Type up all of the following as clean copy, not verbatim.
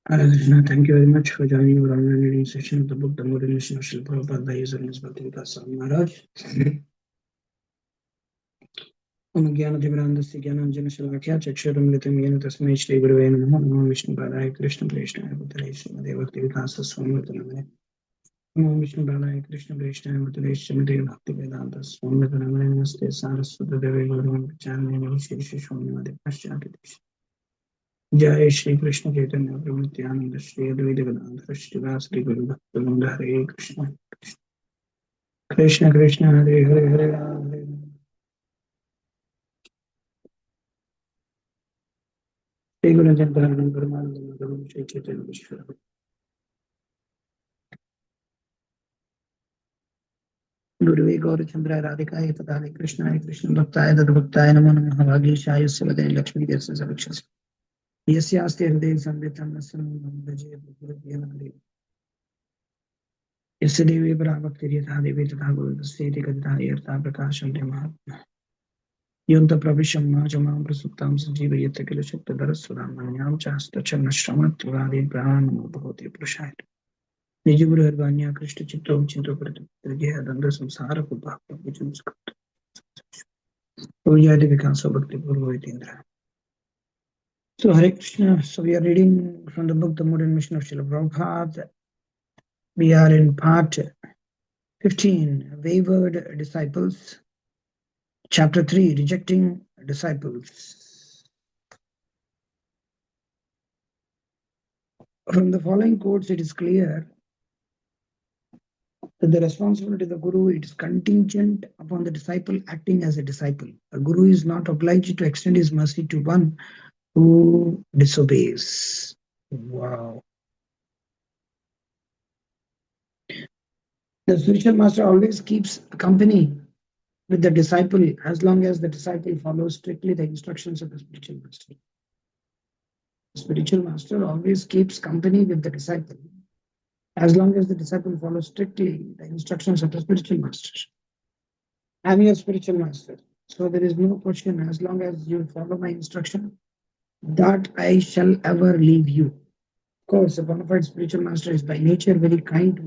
Hare Krishna, thank you very much for joining our online reading session of the book The Moral Mission of Srila Prabhupada by His Holiness Bhaktivedanta Swami Maharaj. Om Jnanatimirandasya Jnananjana Shalakya Chakshurumritam Yena Tasmai Shri Gurave Namaha Namo Vishnu Padaya Krishna Preshna Bhutale Srimade Bhaktivedanta Swami Namane Namo Vishnu Padaya Krishna Preshna Bhutale Srimade Bhaktivedanta Swami Namane Namaste Saraswata Deve Gauravam Pacharane Namo Shri Shri Swaminimade Paschati जय श्री कृष्ण चैतन्य प्रभु नित्यानंद श्री अद्वैत गदाधर श्रीवासदि गुरु भक्तवृंद हरे कृष्ण कृष्ण कृष्ण हरे हरे हरे राम हरे राम श्री गुरु चंद्रानंद परमानंद प्रभु श्री चैतन्य ईश्वर गुरुवे गौरचंद्राय राधिकाय तदालय कृष्णाय कृष्ण भक्ताय तद्भक्ताय नमो नमः भागीशाय सवदे लक्ष्मी देवस्य सविक्षस यस्यास्ति हृदय संवितं भजे गुरुदेव यस्य देवी पराभक्तिर्यथा देवी तथा गुरुदस्येति कथिता यथा प्रकाशं महात्मा योऽन्त प्रविशं मां प्रसुप्तां सञ्जीवयत् किल शक्तिधरस्वधाम्नां चास्तचरणश्रमत्वगादीन् प्राणान्नमोऽभवति पुरुषाय निजगुरुर्वाण्या कृष्णचित्तो विचिन्तो परितुर्ये दण्डसंसारकुपाप्तभुजं पूज्यादि विकासो भक्तिपूर्वोऽतीन्द्र. So Hare Krishna. So we are reading from the book The Modern Mission of Srila Prabhupada. We are in part 15, Wayward Disciples. Chapter 3, Rejecting Disciples. From the following quotes, it is clear that the responsibility of the Guru is contingent upon the disciple acting as a disciple. A Guru is not obliged to extend his mercy to one who disobeys. Wow. The spiritual master always keeps company with the disciple as long as the disciple follows strictly the instructions of the spiritual master. The spiritual master always keeps company with the disciple as long as the disciple follows strictly the instructions of the spiritual master. I'm your spiritual master, so there is no question as long as you follow my instruction that I shall ever leave you. Of course, a bona fide spiritual master is by nature very kind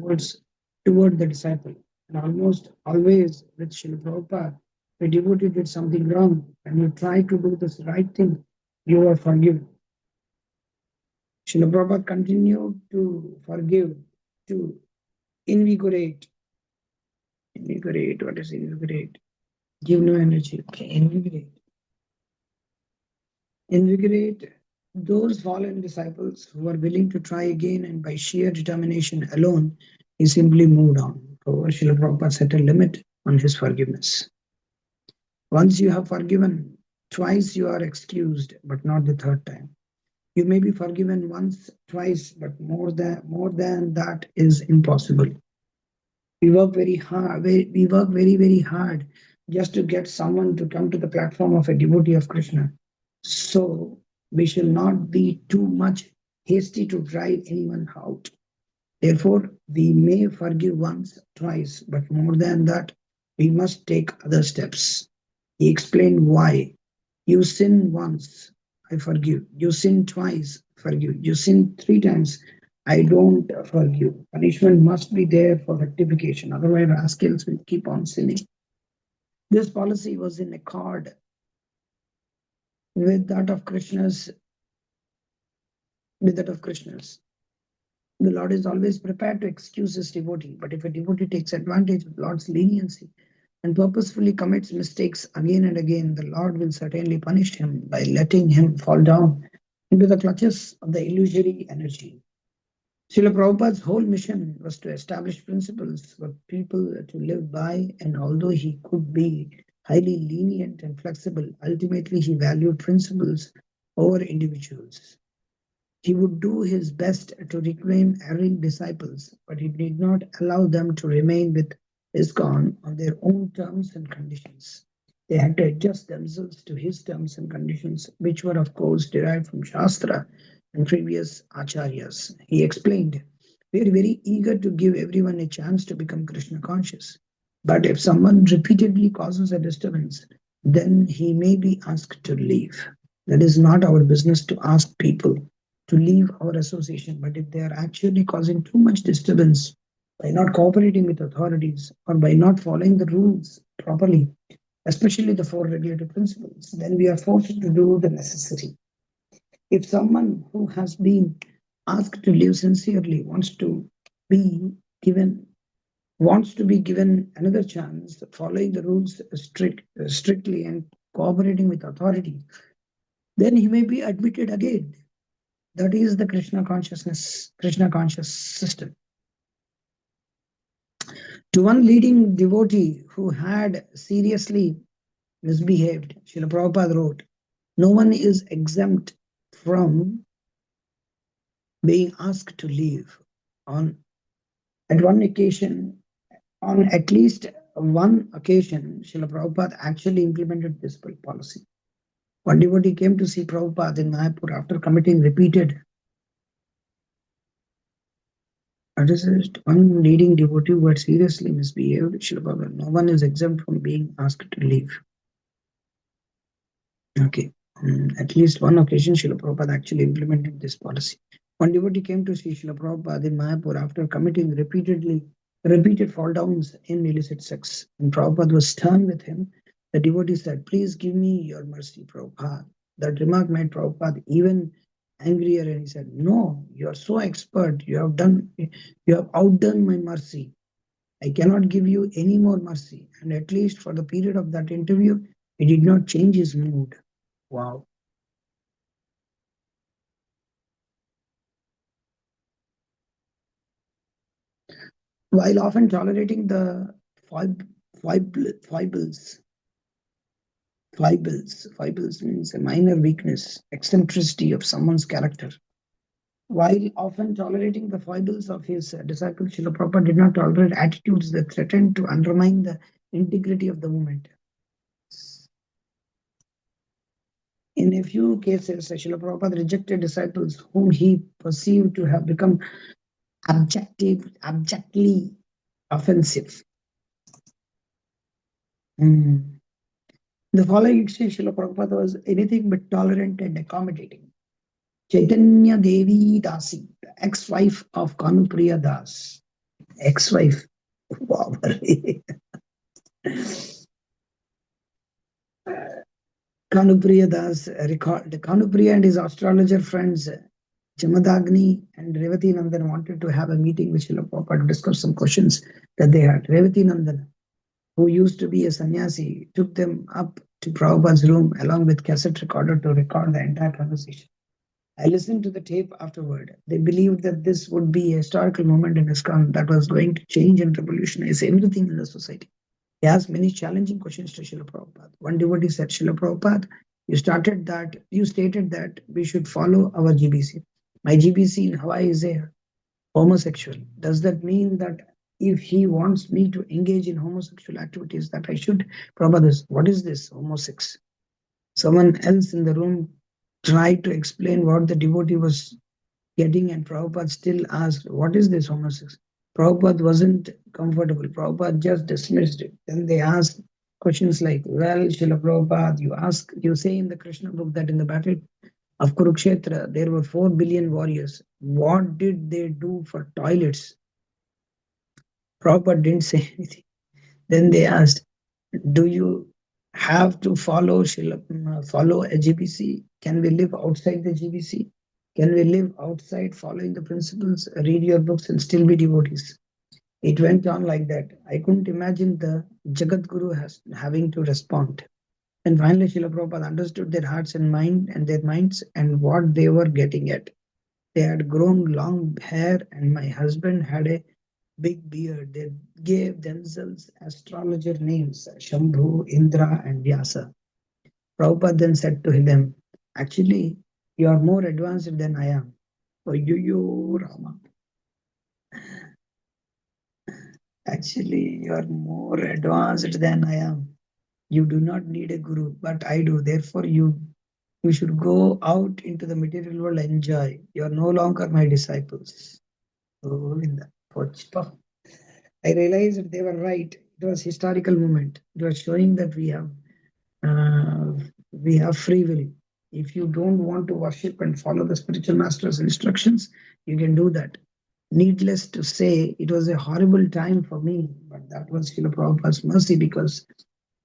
toward the disciple. And almost always with Srila Prabhupada, if a devotee did something wrong and you try to do this right thing, you are forgiven. Srila Prabhupada continued to forgive, to invigorate. Invigorate, what is invigorate? Give no energy. Okay, invigorate. Invigorate those fallen disciples who are willing to try again, and by sheer determination alone, he simply moved on. However, Srila Prabhupada set a limit on his forgiveness. Once you have forgiven, twice you are excused, but not the third time. You may be forgiven once, twice, but more than that is impossible. We work very hard. We work very, very hard just to get someone to come to the platform of a devotee of Krishna. So we shall not be too much hasty to drive anyone out. Therefore, we may forgive once, twice, but more than that, we must take other steps. He explained why. You sin once, I forgive. You sin twice, forgive. You sin 3 times, I don't forgive. Punishment must be there for rectification. Otherwise, rascals will keep on sinning. This policy was in accord with that of Krishna's. The Lord is always prepared to excuse his devotee. But if a devotee takes advantage of the Lord's leniency and purposefully commits mistakes again and again, the Lord will certainly punish him by letting him fall down into the clutches of the illusory energy. Srila Prabhupada's whole mission was to establish principles for people to live by, and although he could be highly lenient and flexible, ultimately he valued principles over individuals. He would do his best to reclaim erring disciples, but he did not allow them to remain with ISKCON on their own terms and conditions. They had to adjust themselves to his terms and conditions, which were, of course, derived from Shastra and previous acharyas. He explained, we are very eager to give everyone a chance to become Krishna conscious. But if someone repeatedly causes a disturbance, then he may be asked to leave. That is not our business to ask people to leave our association. But if they are actually causing too much disturbance by not cooperating with authorities or by not following the rules properly, especially the four regulative principles, then we are forced to do the necessary. If someone who has been asked to live sincerely be given wants to be given another chance, following the rules strictly and cooperating with authority, then he may be admitted again. That is the Krishna conscious system. To one leading devotee who had seriously misbehaved, Srila Prabhupada wrote, no one is exempt from being asked to leave. On at one occasion, on at least one occasion, Srila Prabhupada actually implemented this policy. One devotee came to see Prabhupada in Mayapur after committing repeated. One leading devotee who had seriously misbehaved, Srila Prabhupada, no one is exempt from being asked to leave. Okay. At least one occasion, Srila Prabhupada actually implemented this policy. One devotee came to see Srila Prabhupada in Mayapur after committing repeated fall downs in illicit sex. And Prabhupada was stern with him. The devotee said, please give me your mercy, Prabhupada. That remark made Prabhupada even angrier, and he said, no, you are so expert, you have outdone my mercy. I cannot give you any more mercy. And at least for the period of that interview, he did not change his mood. Wow. While often tolerating the foibles, foibles means a minor weakness, eccentricity of someone's character. While often tolerating the foibles of his disciple, Srila Prabhupada did not tolerate attitudes that threatened to undermine the integrity of the movement. In a few cases, Srila Prabhupada rejected disciples whom he perceived to have become abjectly offensive. The following exchange, Srila Prabhupada was anything but tolerant and accommodating. Chaitanya Devi Dasi, the ex-wife of Kanupriya Das. Ex-wife. Wow. Kanupriya Das recalled Kanupriya and his astrologer friends Jamadagni and Revati Nandan wanted to have a meeting with Srila Prabhupada to discuss some questions that they had. Revati Nandan, who used to be a sannyasi, took them up to Prabhupada's room along with cassette recorder to record the entire conversation. I listened to the tape afterward. They believed that this would be a historical moment in ISKCON that was going to change and revolutionize everything in the society. He asked many challenging questions to Srila Prabhupada. One devotee said, Srila Prabhupada, you stated that we should follow our GBC. My GBC in Hawaii is a homosexual. Does that mean that if he wants me to engage in homosexual activities, that I should? Prabhupada, what is this homosex? Someone else in the room tried to explain what the devotee was getting, and Prabhupada still asked, what is this homosex? Prabhupada wasn't comfortable. Prabhupada just dismissed it. Then they asked questions like, well, Srila Prabhupada, you say in the Krishna book that in the battle of Kurukshetra, there were 4 billion warriors. What did they do for toilets? Prabhupada didn't say anything. Then they asked, do you have to follow a GBC? Can we live outside the GBC? Can we live outside following the principles, read your books and still be devotees? It went on like that. I couldn't imagine the Jagat Guru having to respond. And finally, Srila Prabhupada understood their hearts and their minds and what they were getting at. They had grown long hair and my husband had a big beard. They gave themselves astrologer names, Shambhu, Indra, and Vyasa. Prabhupada then said to them, actually, you are more advanced than I am. Oh, you, Rama. Actually, you are more advanced than I am. You do not need a guru, but I do. Therefore, you should go out into the material world and enjoy. You are no longer my disciples. Oh, in the Pochpa. I realized that they were right. It was historical moment. It was showing that we have free will. If you don't want to worship and follow the spiritual master's instructions, you can do that. Needless to say, it was a horrible time for me, but that was Srila Prabhupada's mercy, because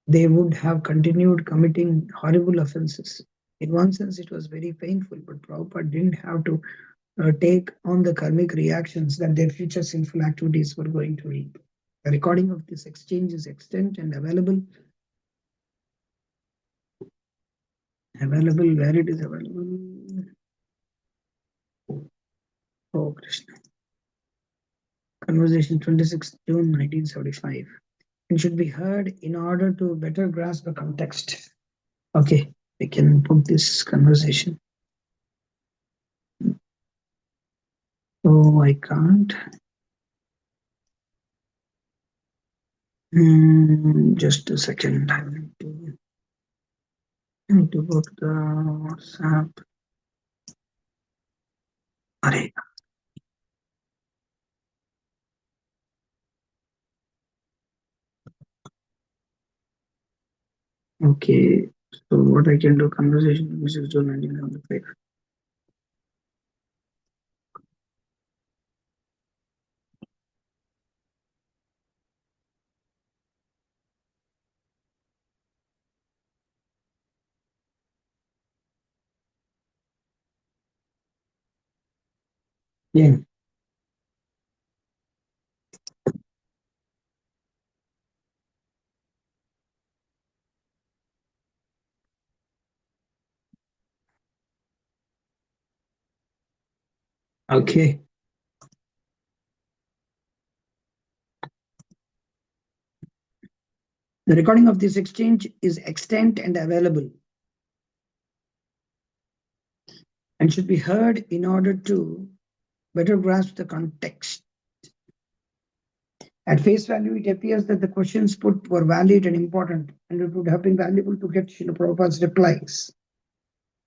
they would have continued committing horrible offenses. In one sense, it was very painful, but Prabhupada didn't have to take on the karmic reactions that their future sinful activities were going to reap. The recording of this exchange is extant and available. Available where it is available. Oh, Krishna. Conversation 26 June 1975. It should be heard in order to better grasp the context. Okay, we can put this conversation. Oh, I can't. Just a second. I need to go to the WhatsApp. Array. Okay, so what I can do, conversation 26 June 1975. Yeah. Okay. The recording of this exchange is extant and available, and should be heard in order to better grasp the context. At face value, it appears that the questions put were valid and important, and it would have been valuable to get Srila Prabhupada's replies.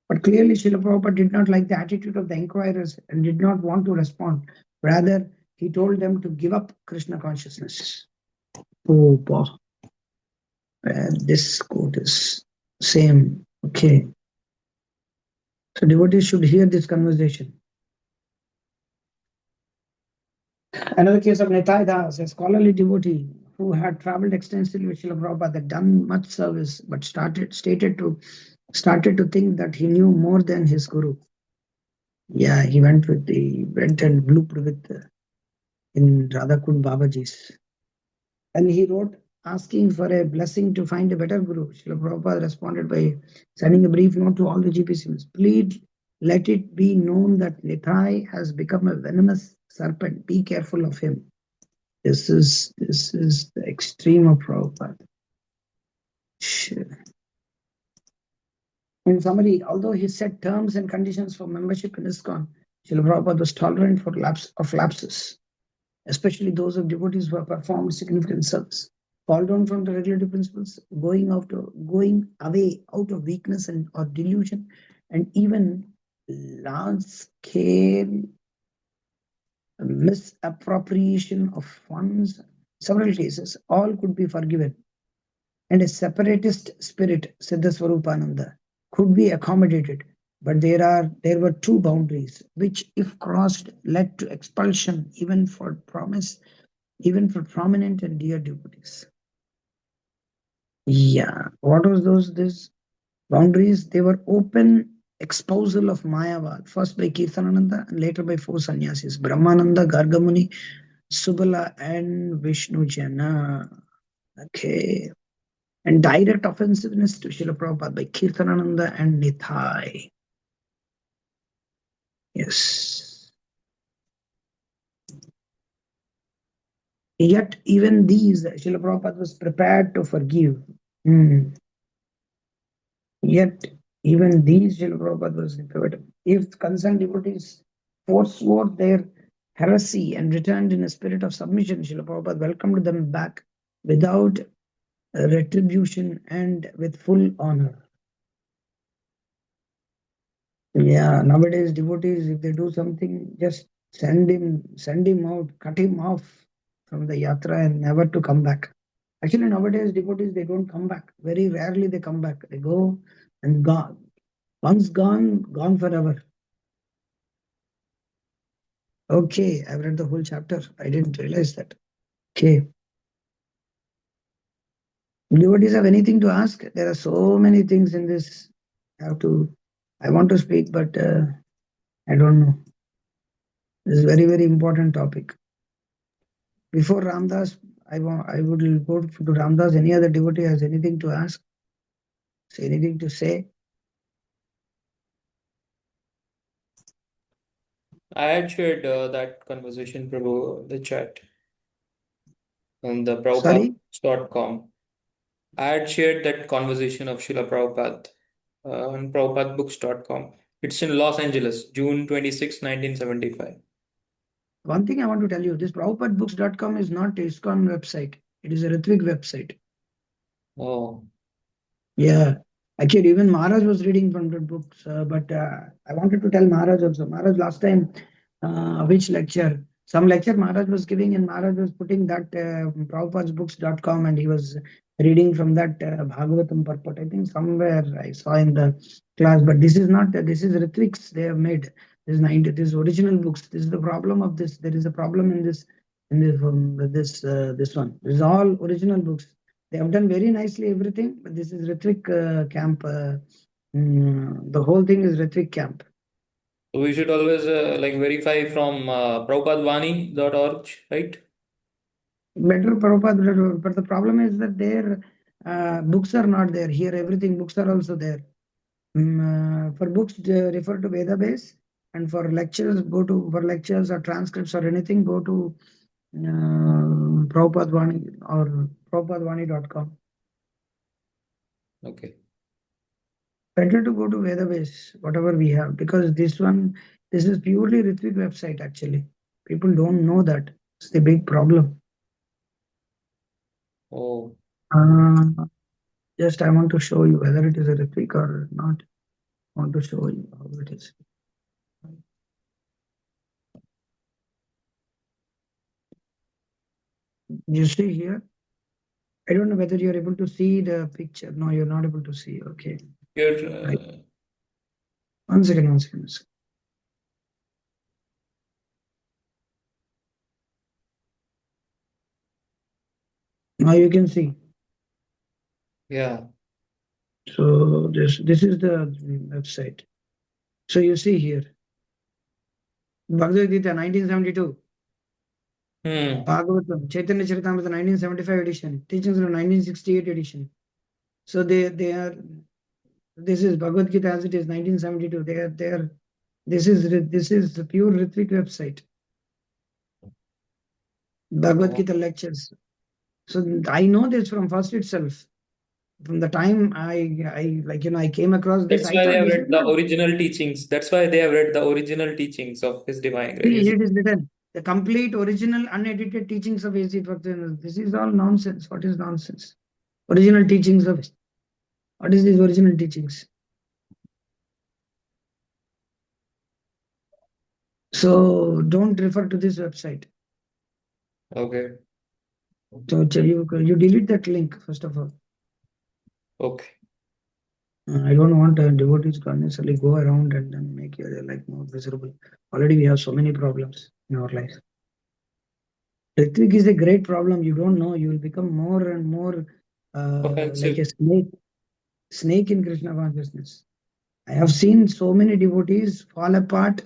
But clearly, Srila Prabhupada did not like the attitude of the inquirers and did not want to respond. Rather, he told them to give up Krishna consciousness. Oh, boy. This quote is same. Okay. So devotees should hear this conversation. Another case of Nitai Das, a scholarly devotee who had traveled extensively with Srila Prabhupada, had done much service, but started to think that he knew more than his guru. Yeah, he went and looped with in Radhakund Babaji's. And he wrote asking for a blessing to find a better guru. Srila Prabhupada responded by sending a brief note to all the GPCs. Please let it be known that Nitai has become a venomous serpent. Be careful of him. This is the extreme of Prabhupada. In summary, although he set terms and conditions for membership in ISKCON, Srila Prabhupada was tolerant for lapses, especially those of devotees who have performed significant service, fall down from the regulative principles, going away out of weakness and or delusion, and even large-scale misappropriation of funds. Several cases, all could be forgiven, and a separatist spirit, Siddha Swarupananda, could be accommodated. But there were two boundaries, which, if crossed, led to expulsion, even for prominent and dear devotees. Yeah, what was these boundaries? They were open espousal of Mayavad, first by Kirtanananda and later by four sannyasis, Brahmananda, Gargamuni, Subala, and Vishnu Jana. Okay. And direct offensiveness to Srila Prabhupada by Kirtanananda and Nithai. Yes. Yet even these, Srila Prabhupada was prepared to forgive. Yet even these, Srila Prabhupada was prepared. If concerned devotees forswore their heresy and returned in a spirit of submission, Srila Prabhupada welcomed them back without retribution and with full honor. Yeah, nowadays devotees, if they do something, just send him out, cut him off from the yatra and never to come back. Actually, nowadays devotees, they don't come back. Very rarely they come back. They go and gone. Once gone, gone forever. Okay, I've read the whole chapter. I didn't realize that. Okay. Devotees have anything to ask? There are so many things in this. I want to speak, but I don't know. This is very, very important topic. Before Ramdas, I would go to Ramdas. Any other devotee has anything to ask? Anything to say? I had shared that conversation, Prabhu, the chat on the Sorry? Prabhupada.com. I had shared that conversation of Srila Prabhupada on PrabhupadaBooks.com. It's in Los Angeles, June 26, 1975. One thing I want to tell you, this PrabhupadaBooks.com is not ISKCON website. It is a Ritvik website. Oh, Yeah. Actually, even Maharaj was reading from the books, but I wanted to tell Maharaj also. Maharaj last time, which lecture? Some lecture Maharaj was giving, and Maharaj was putting that PrabhupadaBooks.com, and he was reading from that Bhagavatam purport. I think somewhere I saw in the class, but this is not, this is Ritviks they have made. This original books. This is the problem of this. There is a problem in this one. This is all original books. They have done very nicely everything, but this is Ritvik camp. The whole thing is Ritvik camp. so we should always like verify from prabhupadvani.org, right? Better Prabhupada, but the problem is that their books are not there. Here, everything, books are also there. For books, refer to Veda base, and for lectures, for lectures or transcripts or anything, go to Prabhupadvani or Prabhupadvani.com. Okay. Better to go to Vedabase, whatever we have, because this is purely Ritvik website actually. People don't know that. It's the big problem. Oh, Uh, just I want to show you whether it is a Ritvik or not. I want to show you how it is. You see here? I don't know whether you're able to see the picture. No, you're not able to see. Okay. here, Right. One second, one second. One second. Now you can see. yeah. So this is the website. So you see here. Bhagavad Gita 1972. Hmm. Bhagavatam, Chaitanya Charitamrita 1975 edition, teachings of 1968 edition. So they are, this is Bhagavad Gita as it is 1972. They are this is the pure Ritvik website. Bhagavad Oh. Gita lectures. So I know this from first itself. From the time I like I came across this, That's I why they thought have this is read the not. original teachings. That's why they have read the original teachings of His Divine See, Grace. it is written the complete original unedited teachings of A.C. Bhaktivinoda. This is all nonsense. What is nonsense? Original teachings of what is these original teachings? So don't refer to this website. Okay. So you delete that link first of all. Okay. I don't want devotees to unnecessarily go around and then make your life more miserable. Already we have so many problems in our life. Ritwik is a great problem. You don't know. You will become more and more like Offensive. a snake in Krishna consciousness. I have seen so many devotees fall apart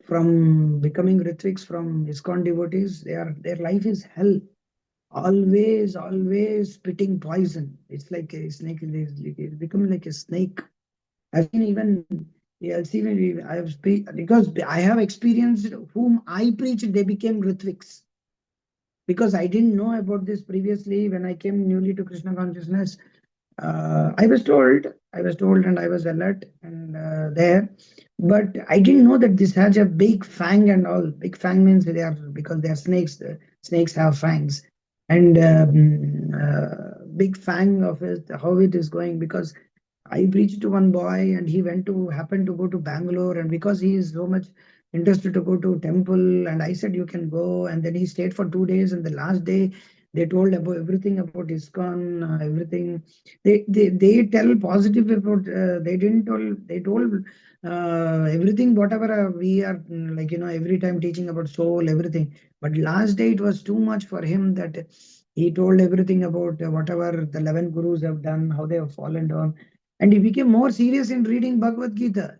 from becoming Ritviks, from ISKCON devotees. Their life is hell. Always spitting poison. It's like a snake. It's becoming like a snake. I've seen even, yeah, I've seen, I have because I have experienced whom I preached, they became Ritviks. Because I didn't know about this previously when I came newly to Krishna consciousness. I was told, and I was alert and there, but I didn't know that this has a big fang and all. Big fang means they are because they are snakes. Snakes have fangs, and big fang of it, how it is going. Because I preached to one boy, and he happened to go to Bangalore, and because he is so much interested to go to temple, and I said you can go, and then he stayed for 2 days, and the last day. They told about everything about ISKCON, everything. They tell positive about. They didn't tell. They told everything whatever we are like every time teaching about soul, everything. But last day it was too much for him that he told everything about whatever the 11 gurus have done, how they have fallen down, and he became more serious in reading Bhagavad Gita.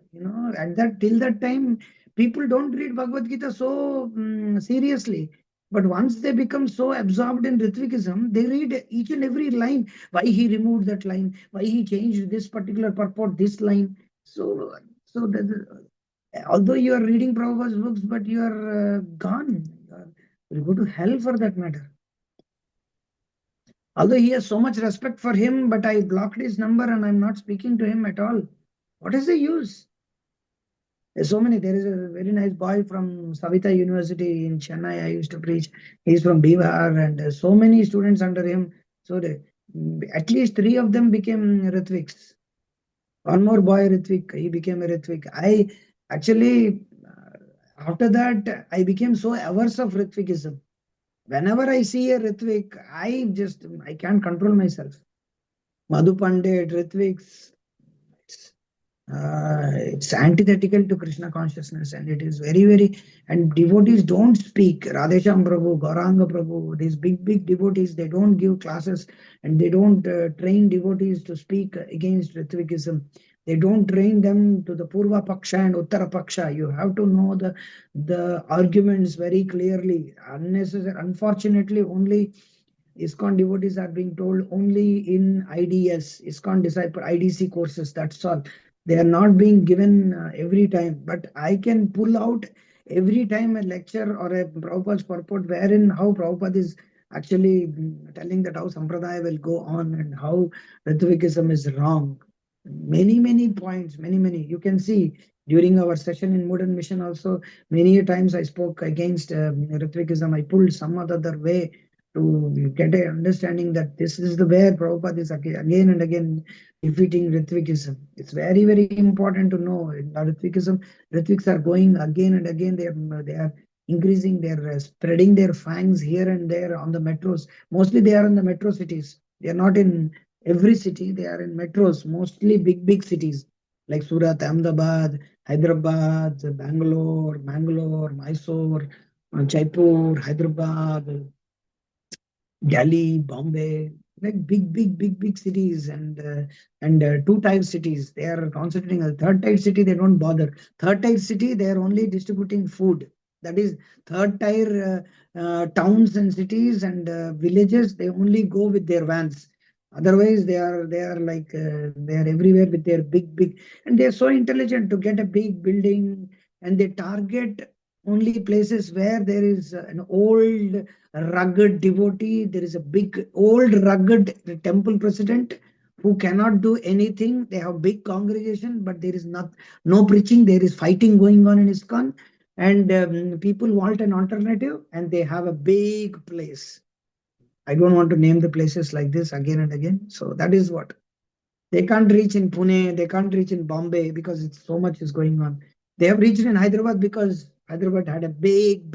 At that till that time, people don't read Bhagavad Gita so seriously. But once they become so absorbed in Ritvikism, they read each and every line. Why he removed that line? Why he changed this particular purport, this line? So, although you are reading Prabhupada's books, but you are gone. You go to hell for that matter. Although he has so much respect for him, but I blocked his number and I'm not speaking to him at all. What is the use? There's so many. There is a very nice boy from Savita University in Chennai. I used to preach. He's from Bihar, and so many students under him. So at least three of them became Ritviks. One more boy, Ritvik, he became a Ritvik. I actually, after that, I became so averse of Ritvikism. Whenever I see a Ritvik, I can't control myself. Madhu Pandit, Ritviks, it's antithetical to Krishna consciousness, and it is very, very. And devotees don't speak. Radhesham Prabhu, Gauranga Prabhu, these big devotees, they don't give classes and they don't train devotees to speak against Ritvikism. They don't train them to the Purva Paksha and Uttara Paksha. You have to know the arguments very clearly. Unnecessary, unfortunately, only ISKCON devotees are being told only in IDS, ISKCON disciple IDC courses. That's all. They are not being given every time. But I can pull out every time a lecture or a Prabhupada's purport wherein how Prabhupada is actually telling that how Sampradaya will go on and how Ritvikism is wrong. Many points, many. You can see during our session in Modern Mission also, many times I spoke against Ritvikism. I pulled some other way to get a understanding that this is the where Prabhupada is again and again defeating Ritvikism. It's very important to know in Ritvikism, Ritviks are going again and again. They are increasing, they're spreading their fangs here and there on the metros. Mostly they are in the metro cities. They are not in every city. They are in metros, mostly big cities like Surat, Ahmedabad, Hyderabad, Bangalore, Mysore, Jaipur, Hyderabad, Delhi, Bombay, like big cities, and two tier cities. They are concentrating. A third tier city, they don't bother. Third tier city, they are only distributing food. That is third tier towns and cities and villages. They only go with their vans. Otherwise, they are like they are everywhere with their big, and they are so intelligent to get a big building, and they target only places where there is an old rugged devotee. There is a big, old, rugged temple president who cannot do anything. They have big congregation, but there is no preaching. There is fighting going on in ISKCON, and people want an alternative, and they have a big place. I don't want to name the places like this again and again. So that is what. They can't reach in Pune, they can't reach in Bombay because it's so much is going on. They have reached in Hyderabad because Hyderabad had a big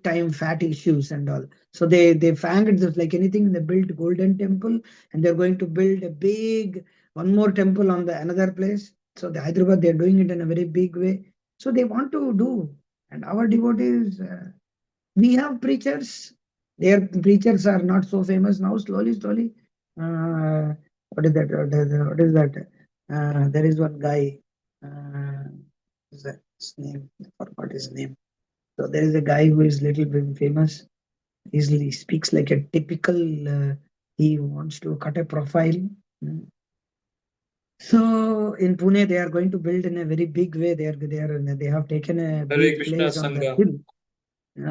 time fat issues and all. So they fanged this like anything. They built Golden Temple, and they're going to build a big one more temple on the another place. So the Hyderabad, they're doing it in a very big way. So they want to do, and our devotees. We have preachers. Their preachers are not so famous now. Slowly. Uh, what is that? What is that? There is one guy. What is that his name? I forgot his name. So there is a guy who is little bit famous. He speaks like a typical. He wants to cut a profile. Mm. So in Pune, they are going to build in a very big way. They have taken a Hare big Krishna place on the Sangha. hill.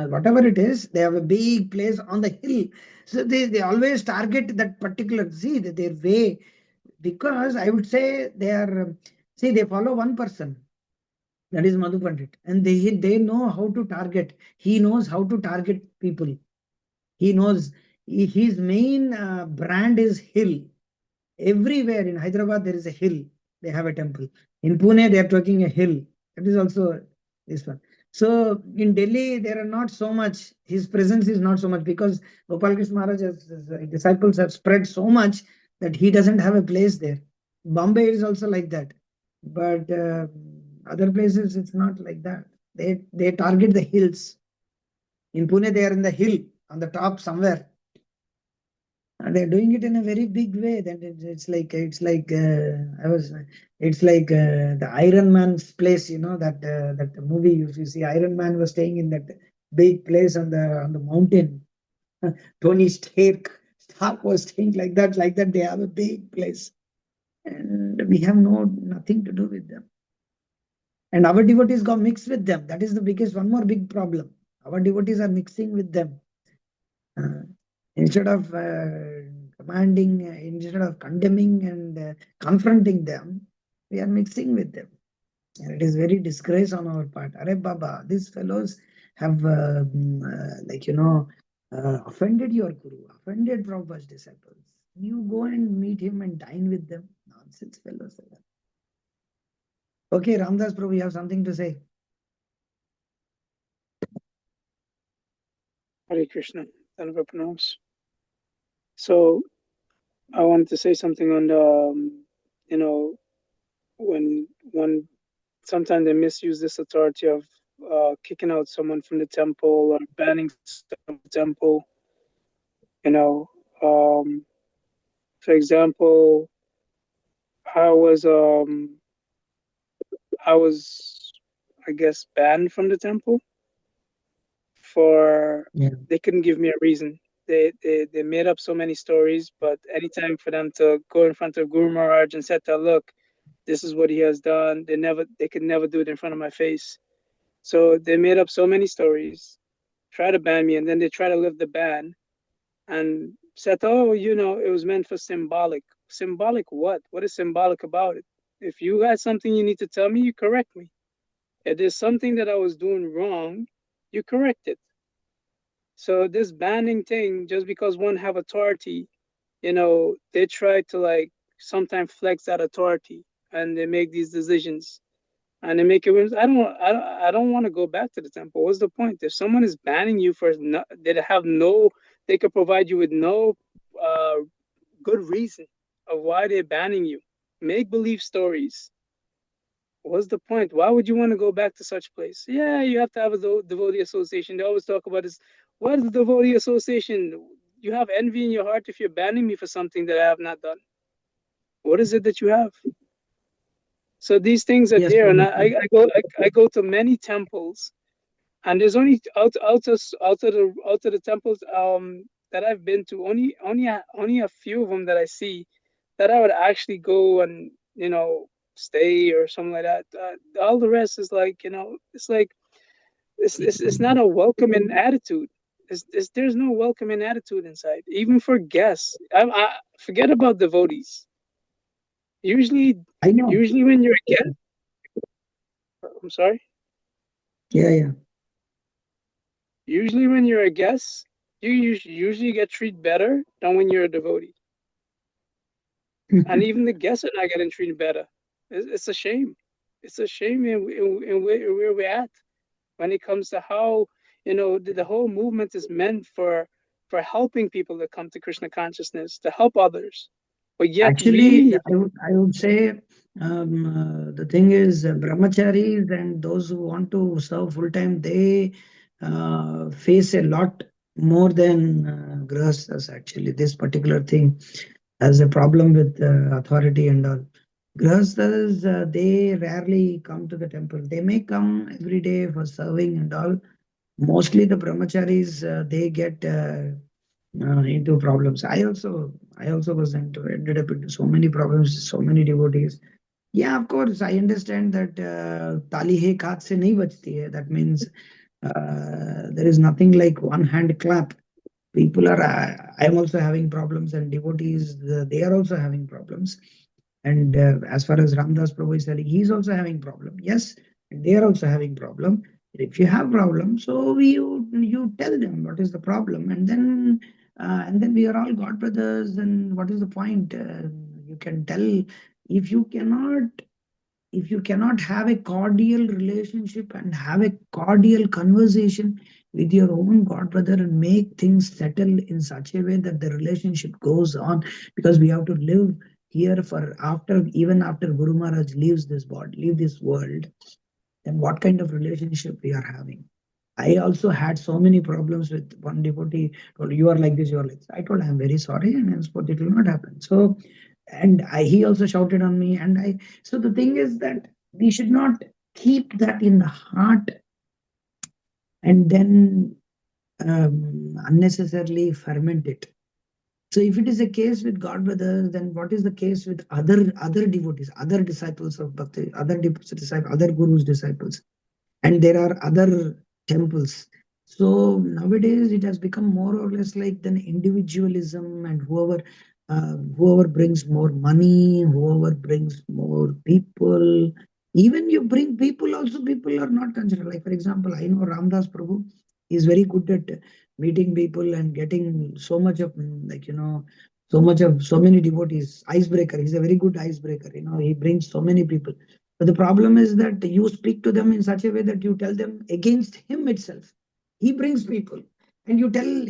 Whatever it is, they have a big place on the hill. So they always target that particular, see, their way, because I would say they are, see, they follow one person, that is Madhu Pandit, and they know how to target. He knows how to target people. He knows his main brand is hill. Everywhere in Hyderabad, there is a hill. They have a temple. In Pune, they are taking a hill. That is also this one. So in Delhi, there are not so much, his presence is not so much because Gopal Krishna Maharaj, his disciples have spread so much that he doesn't have a place there. Bombay is also like that. But other places, it's not like that. They target the hills. In Pune, they are in the hill on the top somewhere. And they're doing it in a very big way. That it's like it's like the Iron Man's place. You know that movie. If you see, Iron Man was staying in that big place on the mountain. Tony Stark was staying like that. Like that, they have a big place, and we have nothing to do with them. And our devotees got mixed with them. That is the biggest one more big problem. Our devotees are mixing with them. Uh, instead of commanding, instead of condemning and confronting them, we are mixing with them. And it is very disgrace on our part. Are Baba, these fellows have, offended your Guru, offended Prabhupada's disciples. You go and meet him and dine with them. Nonsense fellows. Okay, Ramdas Prabhu, you have something to say? Hare Krishna. So I wanted to say something on the, when one sometimes they misuse this authority of kicking out someone from the temple or banning someone from the temple. You know, for example, I was um, I was, I guess, banned from the temple for Yeah. they couldn't give me a reason. They made up so many stories, but anytime for them to go in front of Guru Maharaj and said that, look, this is what he has done, they could never do it in front of my face. So they made up so many stories, try to ban me, and then they try to lift the ban and said, oh, it was meant for symbolic. Symbolic what? What is symbolic about it? If you got something you need to tell me, you correct me. If there's something that I was doing wrong, you correct it. So this banning thing, just because one have authority, they try to like sometimes flex that authority and they make these decisions and they make it. I don't want to go back to the temple. What's the point? If someone is banning you for they could provide you with no uh, good reason of why they're banning you. Make believe stories. What's the point? Why would you want to go back to such place? Yeah, you have to have a devotee association. They always talk about this. What is the devotee association? You have envy in your heart if you're banning me for something that I have not done. What is it that you have? So these things are Yes, there, and Prabhu. I go to many temples, and there's only out of the temples that I've been to, only a few of them that I see that I would actually go and stay or something like that. All the rest is like it's like it's not a welcoming attitude. There's no welcoming attitude inside, even for guests. I forget about devotees. Usually, I know. usually when you're a guest, I'm sorry. Yeah. Usually when you're a guest, you usually get treated better than when you're a devotee. And even the guests are not getting treated better. It's a shame. It's a shame in where we're at when it comes to how the whole movement is meant for helping people to come to Krishna consciousness, to help others. But yet, Actually, really, I would say the thing is brahmacharis and those who want to serve full time, they face a lot more than grahasthas. Actually, this particular thing has a problem with authority and all. Grahasthas, they rarely come to the temple. They may come every day for serving and all. Mostly the brahmacharis, they get into problems. I also was ended up into so many problems, so many devotees. Yeah, of course, I understand that tali hai haath se nahi bachti hai. That means there is nothing like one hand clap. People are. I'm also having problems, and devotees they are also having problems. And as far as Ramdas Prabhu is telling, he's also having problem. Yes, and they are also having problem. If you have problem, so you tell them what is the problem, and then we are all God brothers. And what is the point? You can tell if you cannot if you cannot have a cordial relationship and have a cordial conversation with your own God brother and make things settle in such a way that the relationship goes on, because we have to live here for after, even after Guru Maharaj leaves this body, leave this world, then what kind of relationship we are having? I also had so many problems with one devotee told, you are like this, you are like this. I told, I am very sorry, and henceforth it will not happen. So, and he also shouted on me, and so the thing is that we should not keep that in the heart and then unnecessarily ferment it. So if it is a case with God brothers, then what is the case with other devotees, other disciples of Bhakti, other disciples, other gurus' disciples? And there are other temples. So nowadays it has become more or less like an individualism, and whoever brings more money, whoever brings more people. Even you bring people also, people are not considered. Like for example, I know Ramdas Prabhu is very good at meeting people and getting so much of so many devotees. Icebreaker. He's a very good icebreaker. He brings so many people. But the problem is that you speak to them in such a way that you tell them against him itself. He brings people, and you tell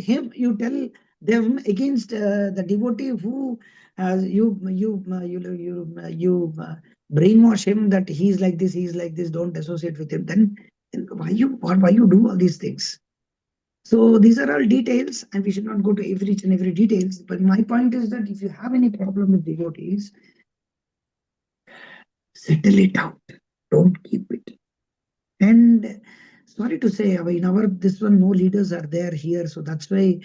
them against the devotee who brainwash him that he's like this, he's like this. Don't associate with him. Then why you do all these things? So these are all details, and we should not go to every each and every details. But my point is that if you have any problem with devotees, settle it out. Don't keep it. And sorry to say, in our this one, no leaders are there here, so that's why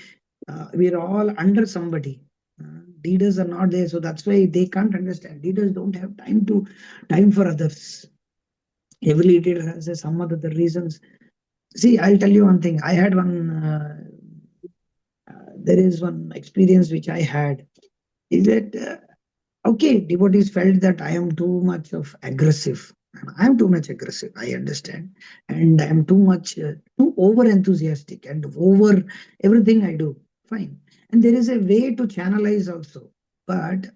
we're all under somebody. Leaders are not there, so that's why they can't understand. Leaders don't have time for others. Every leader has some other reasons. See, I'll tell you one thing. I had one. There is one experience which I had. Is that okay? Devotees felt that I am too much of aggressive. I am too much aggressive. I understand, and I am too over enthusiastic and over everything I do. Fine, and there is a way to channelize also. But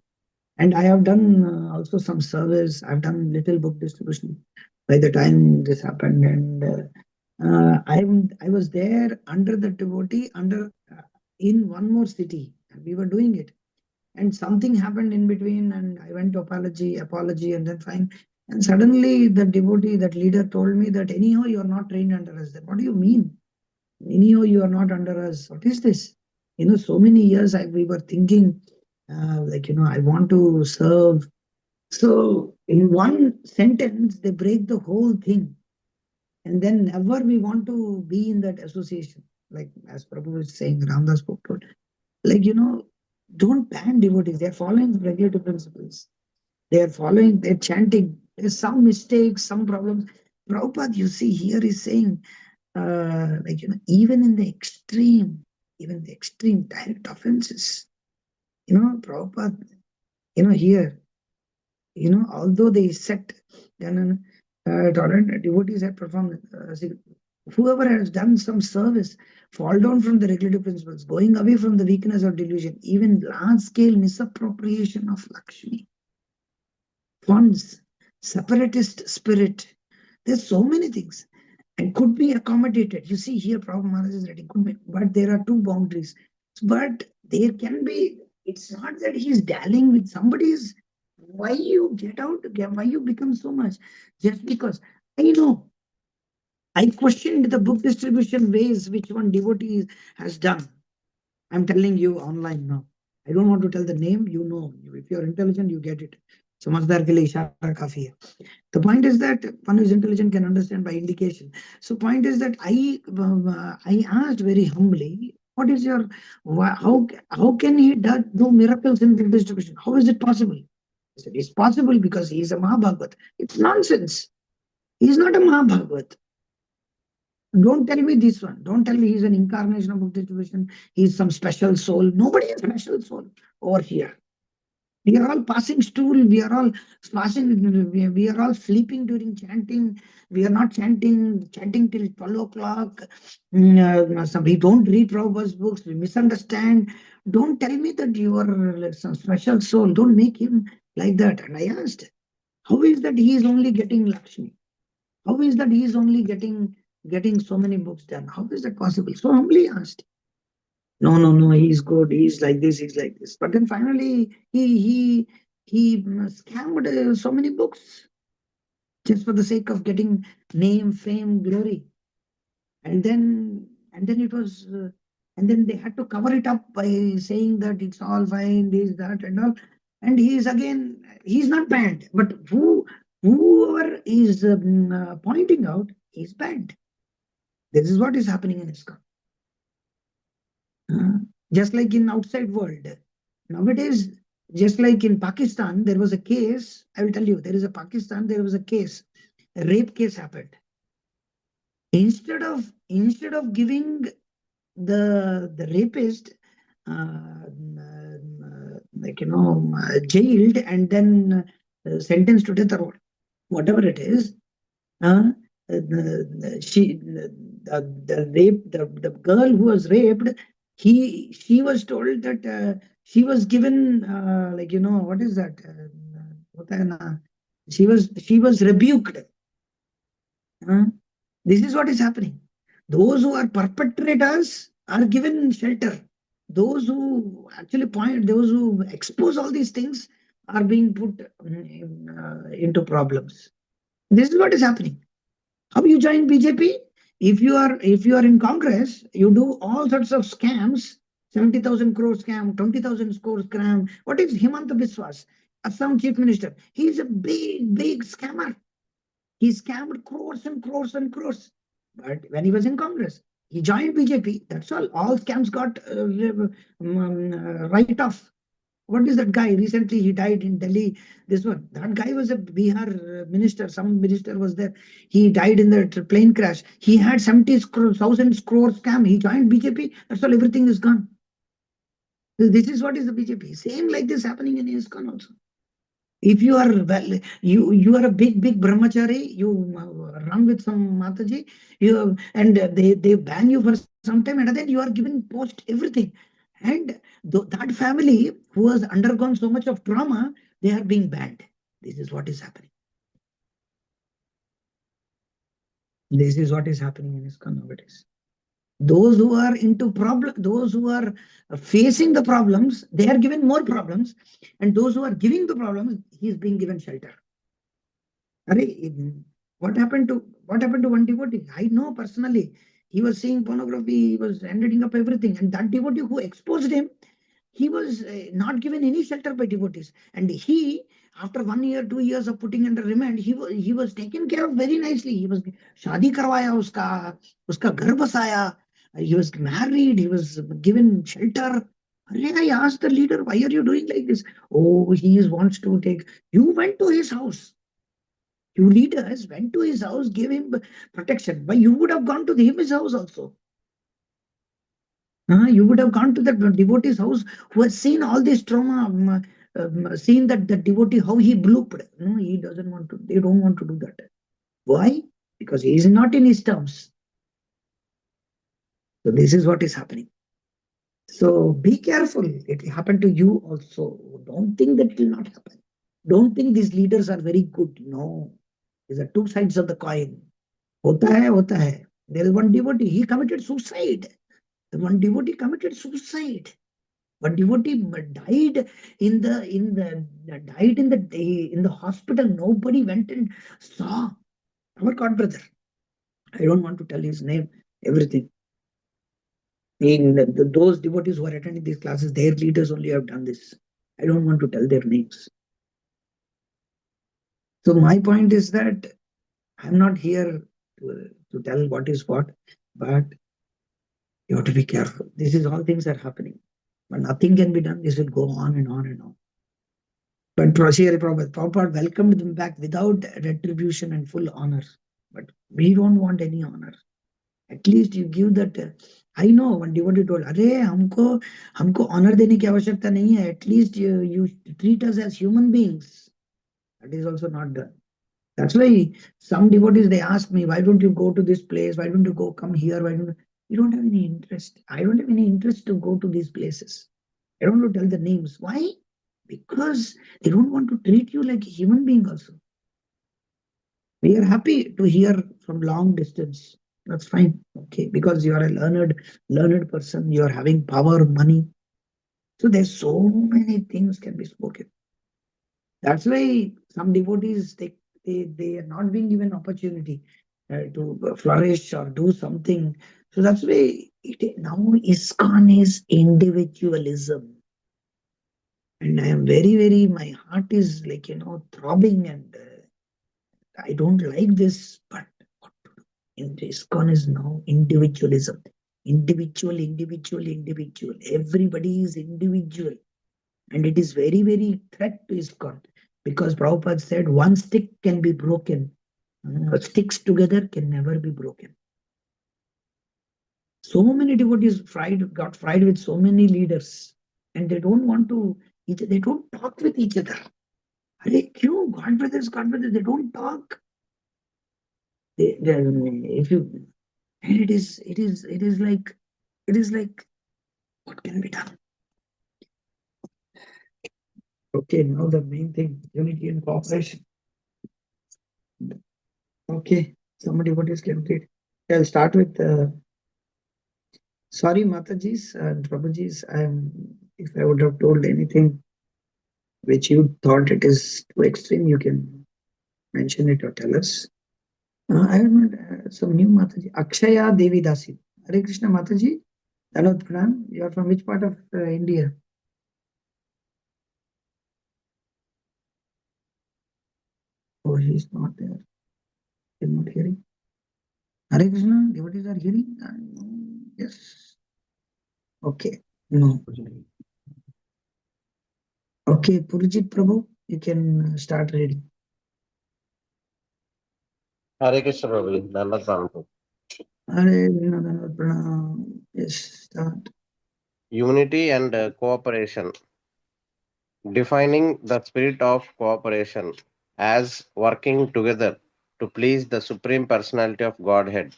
and I have done also some service. I've done little book distribution by the time this happened, and I was there under the devotee in one more city, and we were doing it. And something happened in between, and I went to apology, and then fine. And suddenly the devotee, that leader, told me that anyhow you are not trained under us. Then what do you mean? Anyhow you are not under us. What is this? So many years we were thinking, I want to serve. So in one sentence, they break the whole thing. And then never we want to be in that association. Like as Prabhu was saying, Ramdas spoke to it. Don't ban devotees. They're following the regulative principles. They're chanting. There's some mistakes, some problems. Prabhupada, you see, here is saying, even in the extreme, direct offenses, Prabhupada, here, although they set, tolerant devotees have performed, whoever has done some service, fall down from the regulative principles, going away from the weakness or delusion, even large-scale misappropriation of Lakshmi, funds, separatist spirit. There's so many things and could be accommodated. You see here, Prabhupada Maharaj is writing, but there are two boundaries. But there can be, it's not that he's dallying with somebody's, why you get out, why you become so much? Just because, I questioned the book distribution ways which one devotee has done. I'm telling you online now. I don't want to tell the name, If you're intelligent, you get it. समझदार के लिए इशारा काफी है. The point is that one who is intelligent can understand by indication. So point is that I asked very humbly, what is your, how can he do miracles in book distribution? How is it possible? I said, it's possible because he is a Mahabhagavat. It's nonsense. He is not a Mahabhagavat. Don't tell me this one. Don't tell me he's an incarnation of book distribution. He's some special soul. Nobody is special soul over here. We are all passing stool. We are all we are all sleeping during chanting. We are not chanting till 12 o'clock. We don't read Prabhupada's books. We misunderstand. Don't tell me that you are like some special soul. Don't make him like that. And I asked, How is that he is only getting Lakshmi? How is that he is only getting so many books done? How is that possible? So humbly asked. No, no, no, he's good. He's like this, he's like this. But then finally, he scammed so many books just for the sake of getting name, fame, glory. And then it was, and then they had to cover it up by saying that it's all fine, this, that, and all. And he is again, he's not bad, but whoever is pointing out, he's bad. This is what is happening in ISKCON. Just like in outside world. Nowadays, just like in Pakistan, there was a case. I will tell you, there is a Pakistan, there was a case, a rape case happened. Instead of giving the rapist like jailed and then sentenced to death or whatever it is, the girl who was raped, she was told that she was given what is that? She was rebuked. This is what is happening. Those who are perpetrators are given shelter. Those who actually those who expose all these things are being put into problems. This is what is happening. How you join BJP? If you are in Congress, you do all sorts of scams. 70,000 crore scam, 20,000 crore scam. What is Himanta Biswas, Assam Chief Minister? He's a big scammer. He scammed crores and crores and crores. But when he was in Congress, he joined BJP. That's all. All scams got right off. What is that guy? Recently, he died in Delhi. This one. That guy was a Bihar minister. Some minister was there. He died in the plane crash. He had 70,000 crore scam. He joined BJP. That's all. Everything is gone. So this is what is the BJP. Same like this happening in ISKCON also. If you are you are a big brahmachari, you run with some Mataji, and they ban you for some time, and then you are given post everything. And that family who has undergone so much of trauma, they are being banned. This is what is happening. This is what is happening in ISKCON nowadays. Those who are into those who are facing the problems, they are given more problems, and those who are giving the problems, he is being given shelter. What happened to one devotee? I know personally. He was seeing pornography, he was ending up everything, and that devotee who exposed him, he was not given any shelter by devotees. And he, after 1 year, 2 years of putting under remand, he was taken care of very nicely. He was shadi karwaya uska ghar basaya. He was married. He was given shelter. I asked the leader, why are you doing like this? Oh, he wants to take. You went to his house. You leaders went to his house, gave him protection. But you would have gone to his house also. You would have gone to the devotee's house who has seen all this trauma, seen that the devotee, how he blooped. No, he doesn't want to, they don't want to do that. Why? Because he is not in his terms. So this is what is happening. So be careful. It will happen to you also. Don't think that it will not happen. Don't think these leaders are very good. No. These are two sides of the coin. Hota hai, hota hai. There is one devotee, he committed suicide. The one devotee committed suicide. One devotee died in the hospital. Nobody went and saw. Our god brother. I don't want to tell his name, everything. Those devotees who are attending these classes, their leaders only have done this. I don't want to tell their names. So my point is that I'm not here to tell what is what, but you have to be careful. This is all things are happening. But nothing can be done. This will go on and on and on. But Srila Prabhupada welcomed them back without retribution and full honor. But we don't want any honor. At least you give that. I know one devotee told, "Arey, हमको honor देने की आवश्यकता नहीं है. At least you treat us as human beings." That is also not done. That's why some devotees, they ask me, why don't you go to this place? Why don't you come here? You don't have any interest. I don't have any interest to go to these places. I don't want to tell the names. Why? Because they don't want to treat you like a human being also. We are happy to hear from long distance. That's fine. Okay, because you are a learned person. You are having power, money. So there's so many things can be spoken. That's why some devotees they are not being given opportunity to flourish or do something. So that's why now ISKCON is individualism, and I am very my heart is like throbbing, and I don't like this, but what to do? ISKCON is now individualism, individual. Everybody is individual. And it is very threat to ISKCON because Prabhupada said one stick can be broken, sticks together can never be broken. So many devotees got fried with so many leaders, and they don't want to. They don't talk with each other. Arey, kyun? God brothers, they don't talk. If you, and it is like, what can be done? Okay, now the main thing, unity and cooperation. Okay, somebody what is complete. I'll start with sorry Matajis and Prabhujis. If I would have told anything which you thought it is too extreme, you can mention it or tell us. I have not some new Mataji. Akshaya Devi Dasi. Hare Krishna Mataji. Danod Pranam. You are from which part of India? Oh, he is not there. He is not hearing. Hare Krishna. Devotees are hearing. Yes. Okay. No. Okay, Purjit Prabhu, you can start reading. Hare Krishna Prabhu, Nanda Pranam. Hare Krishna Dandavat Pranam. Yes, start. Unity and cooperation. Defining the spirit of cooperation as working together to please the Supreme Personality of Godhead.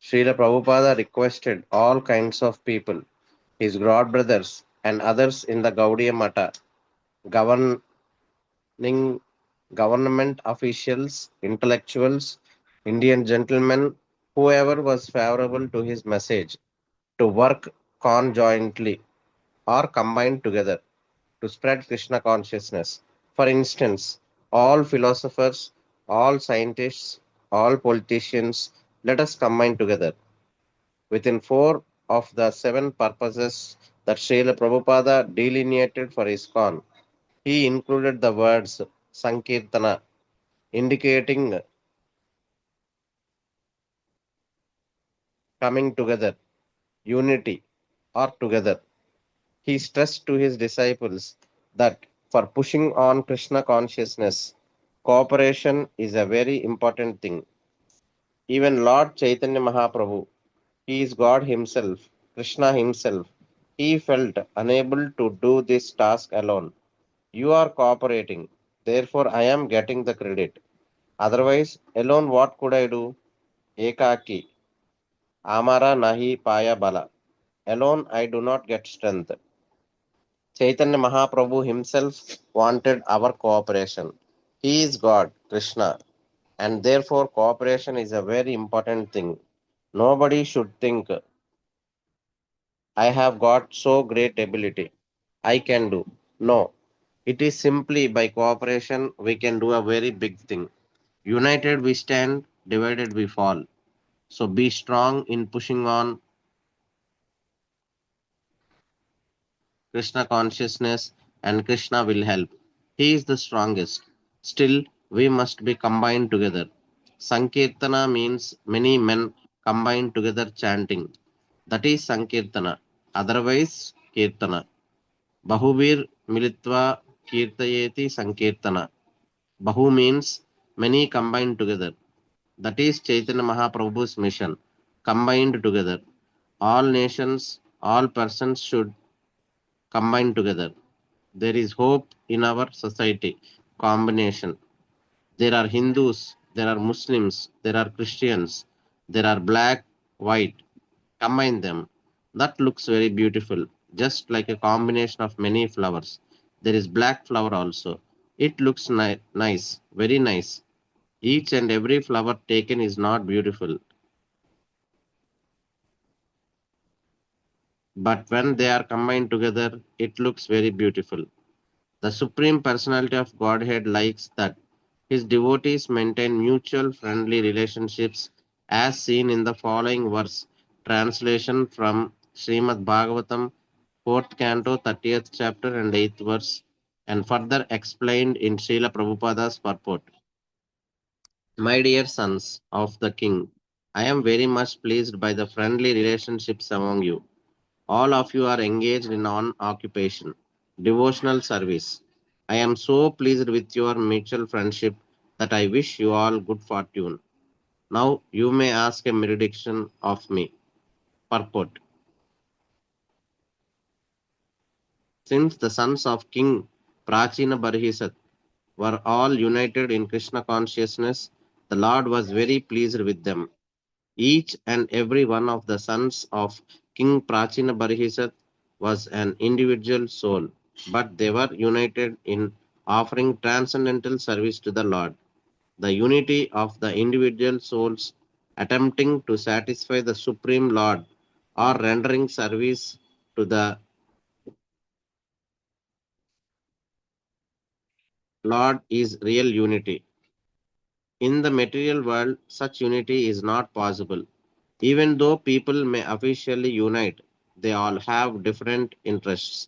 Srila Prabhupada requested all kinds of people, his god brothers and others in the Gaudiya Mata, governing government officials, intellectuals, Indian gentlemen, whoever was favorable to his message, to work conjointly or combined together to spread Krishna consciousness. For instance, all philosophers, all scientists, all politicians, let us combine together. Within four of the seven purposes that Srila Prabhupada delineated for ISKCON, he included the words Sankirtana, indicating coming together, unity, or together. He stressed to his disciples that for pushing on Krishna consciousness, cooperation is a very important thing. Even Lord Chaitanya Mahaprabhu, he is God himself, Krishna himself, he felt unable to do this task alone. You are cooperating, therefore I am getting the credit. Otherwise, alone what could I do? Ekaki, Amara Nahi Paya Bala. Alone I do not get strength. Chaitanya Mahaprabhu himself wanted our cooperation. He is God, Krishna, and therefore cooperation is a very important thing. Nobody should think, I have got so great ability, I can do. No, it is simply by cooperation we can do a very big thing. United we stand, divided we fall. So be strong in pushing on Krishna consciousness, and Krishna will help. He is the strongest. Still, we must be combined together. Sankirtana means many men combined together chanting. That is Sankirtana. Otherwise, Kirtana. Bahuvir militva kirtayeti Sankirtana. Bahu means many combined together. That is Chaitanya Mahaprabhu's mission. Combined together. All nations, all persons should combine together. There is hope in our society. Combination. There are Hindus, there are Muslims, there are Christians, there are black, white. Combine them. That looks very beautiful, just like a combination of many flowers. There is black flower also. It looks nice, very nice. Each and every flower taken is not beautiful, but when they are combined together, it looks very beautiful. The Supreme Personality of Godhead likes that his devotees maintain mutual friendly relationships as seen in the following verse translation from Srimad Bhagavatam, 4th canto, 30th chapter and 8th verse, and further explained in Srila Prabhupada's purport. My dear sons of the king, I am very much pleased by the friendly relationships among you. All of you are engaged in on occupation, devotional service. I am so pleased with your mutual friendship that I wish you all good fortune. Now you may ask a benediction of me. Purport. Since the sons of King Prachina Barhisat were all united in Krishna consciousness, the Lord was very pleased with them. Each and every one of the sons of King Prachina Barhisat was an individual soul, but they were united in offering transcendental service to the Lord. The unity of the individual souls attempting to satisfy the Supreme Lord or rendering service to the Lord is real unity. In the material world, such unity is not possible. Even though people may officially unite, they all have different interests.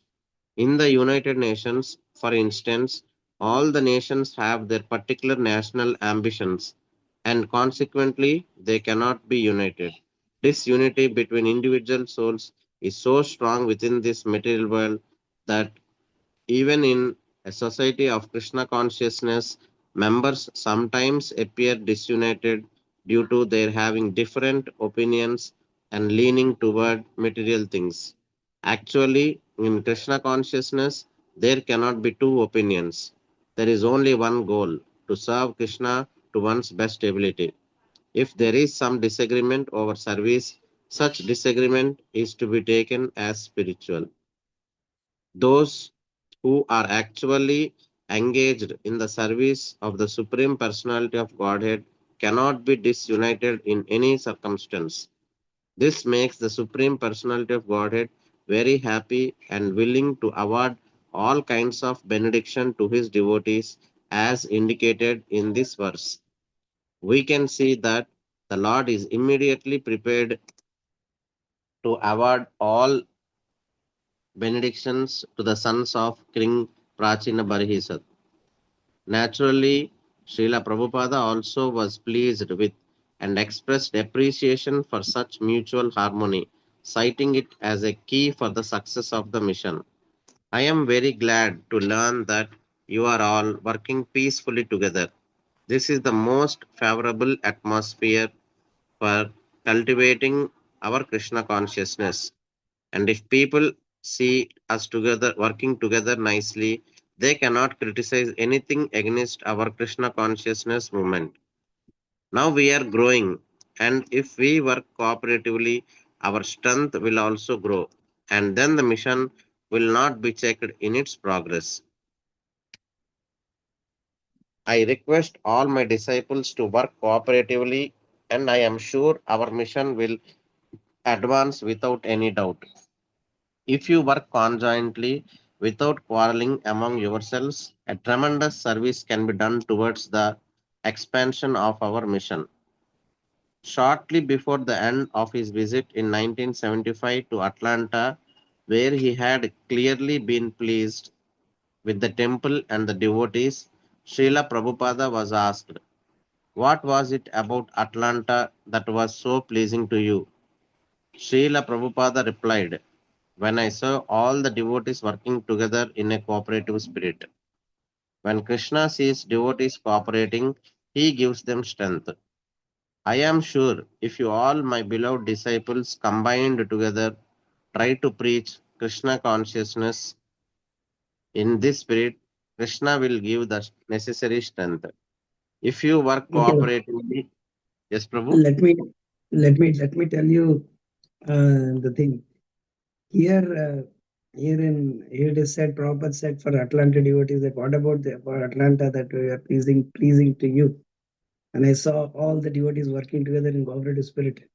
In the United Nations, for instance, all the nations have their particular national ambitions, and consequently, they cannot be united. This unity between individual souls is so strong within this material world that even in a society of Krishna consciousness, members sometimes appear disunited due to their having different opinions and leaning toward material things. Actually, in Krishna consciousness, there cannot be two opinions. There is only one goal to serve Krishna to one's best ability. If there is some disagreement over service, such disagreement is to be taken as spiritual. Those who are actually engaged in the service of the Supreme Personality of Godhead cannot be disunited in any circumstance. This makes the Supreme Personality of Godhead very happy and willing to award all kinds of benediction to his devotees as indicated in this verse. We can see that the Lord is immediately prepared to award all benedictions to the sons of King Prachina Barhisat. Naturally, Srila Prabhupada also was pleased with and expressed appreciation for such mutual harmony, citing it as a key for the success of the mission. I am very glad to learn that you are all working peacefully together. This is the most favorable atmosphere for cultivating our Krishna consciousness. And if people see us together, working together nicely, they cannot criticize anything against our Krishna consciousness movement. Now we are growing, and if we work cooperatively, our strength will also grow, and then the mission will not be checked in its progress. I request all my disciples to work cooperatively, and I am sure our mission will advance without any doubt. If you work conjointly without quarreling among yourselves, a tremendous service can be done towards the expansion of our mission. Shortly before the end of his visit in 1975 to Atlanta, where he had clearly been pleased with the temple and the devotees, Srila Prabhupada was asked, "What was it about Atlanta that was so pleasing to you?" Srila Prabhupada replied, "When I saw all the devotees working together in a cooperative spirit. When Krishna sees devotees cooperating, he gives them strength. I am sure if you all, my beloved disciples, combined together, try to preach Krishna consciousness in this spirit, Krishna will give the necessary strength. If you work Okay, cooperatively, yes, Prabhu, let me let me tell you the thing. Here, here it is said, Prabhupada said for Atlanta devotees that what about for Atlanta that we are pleasing to you? And I saw all the devotees working together in cooperative spirit.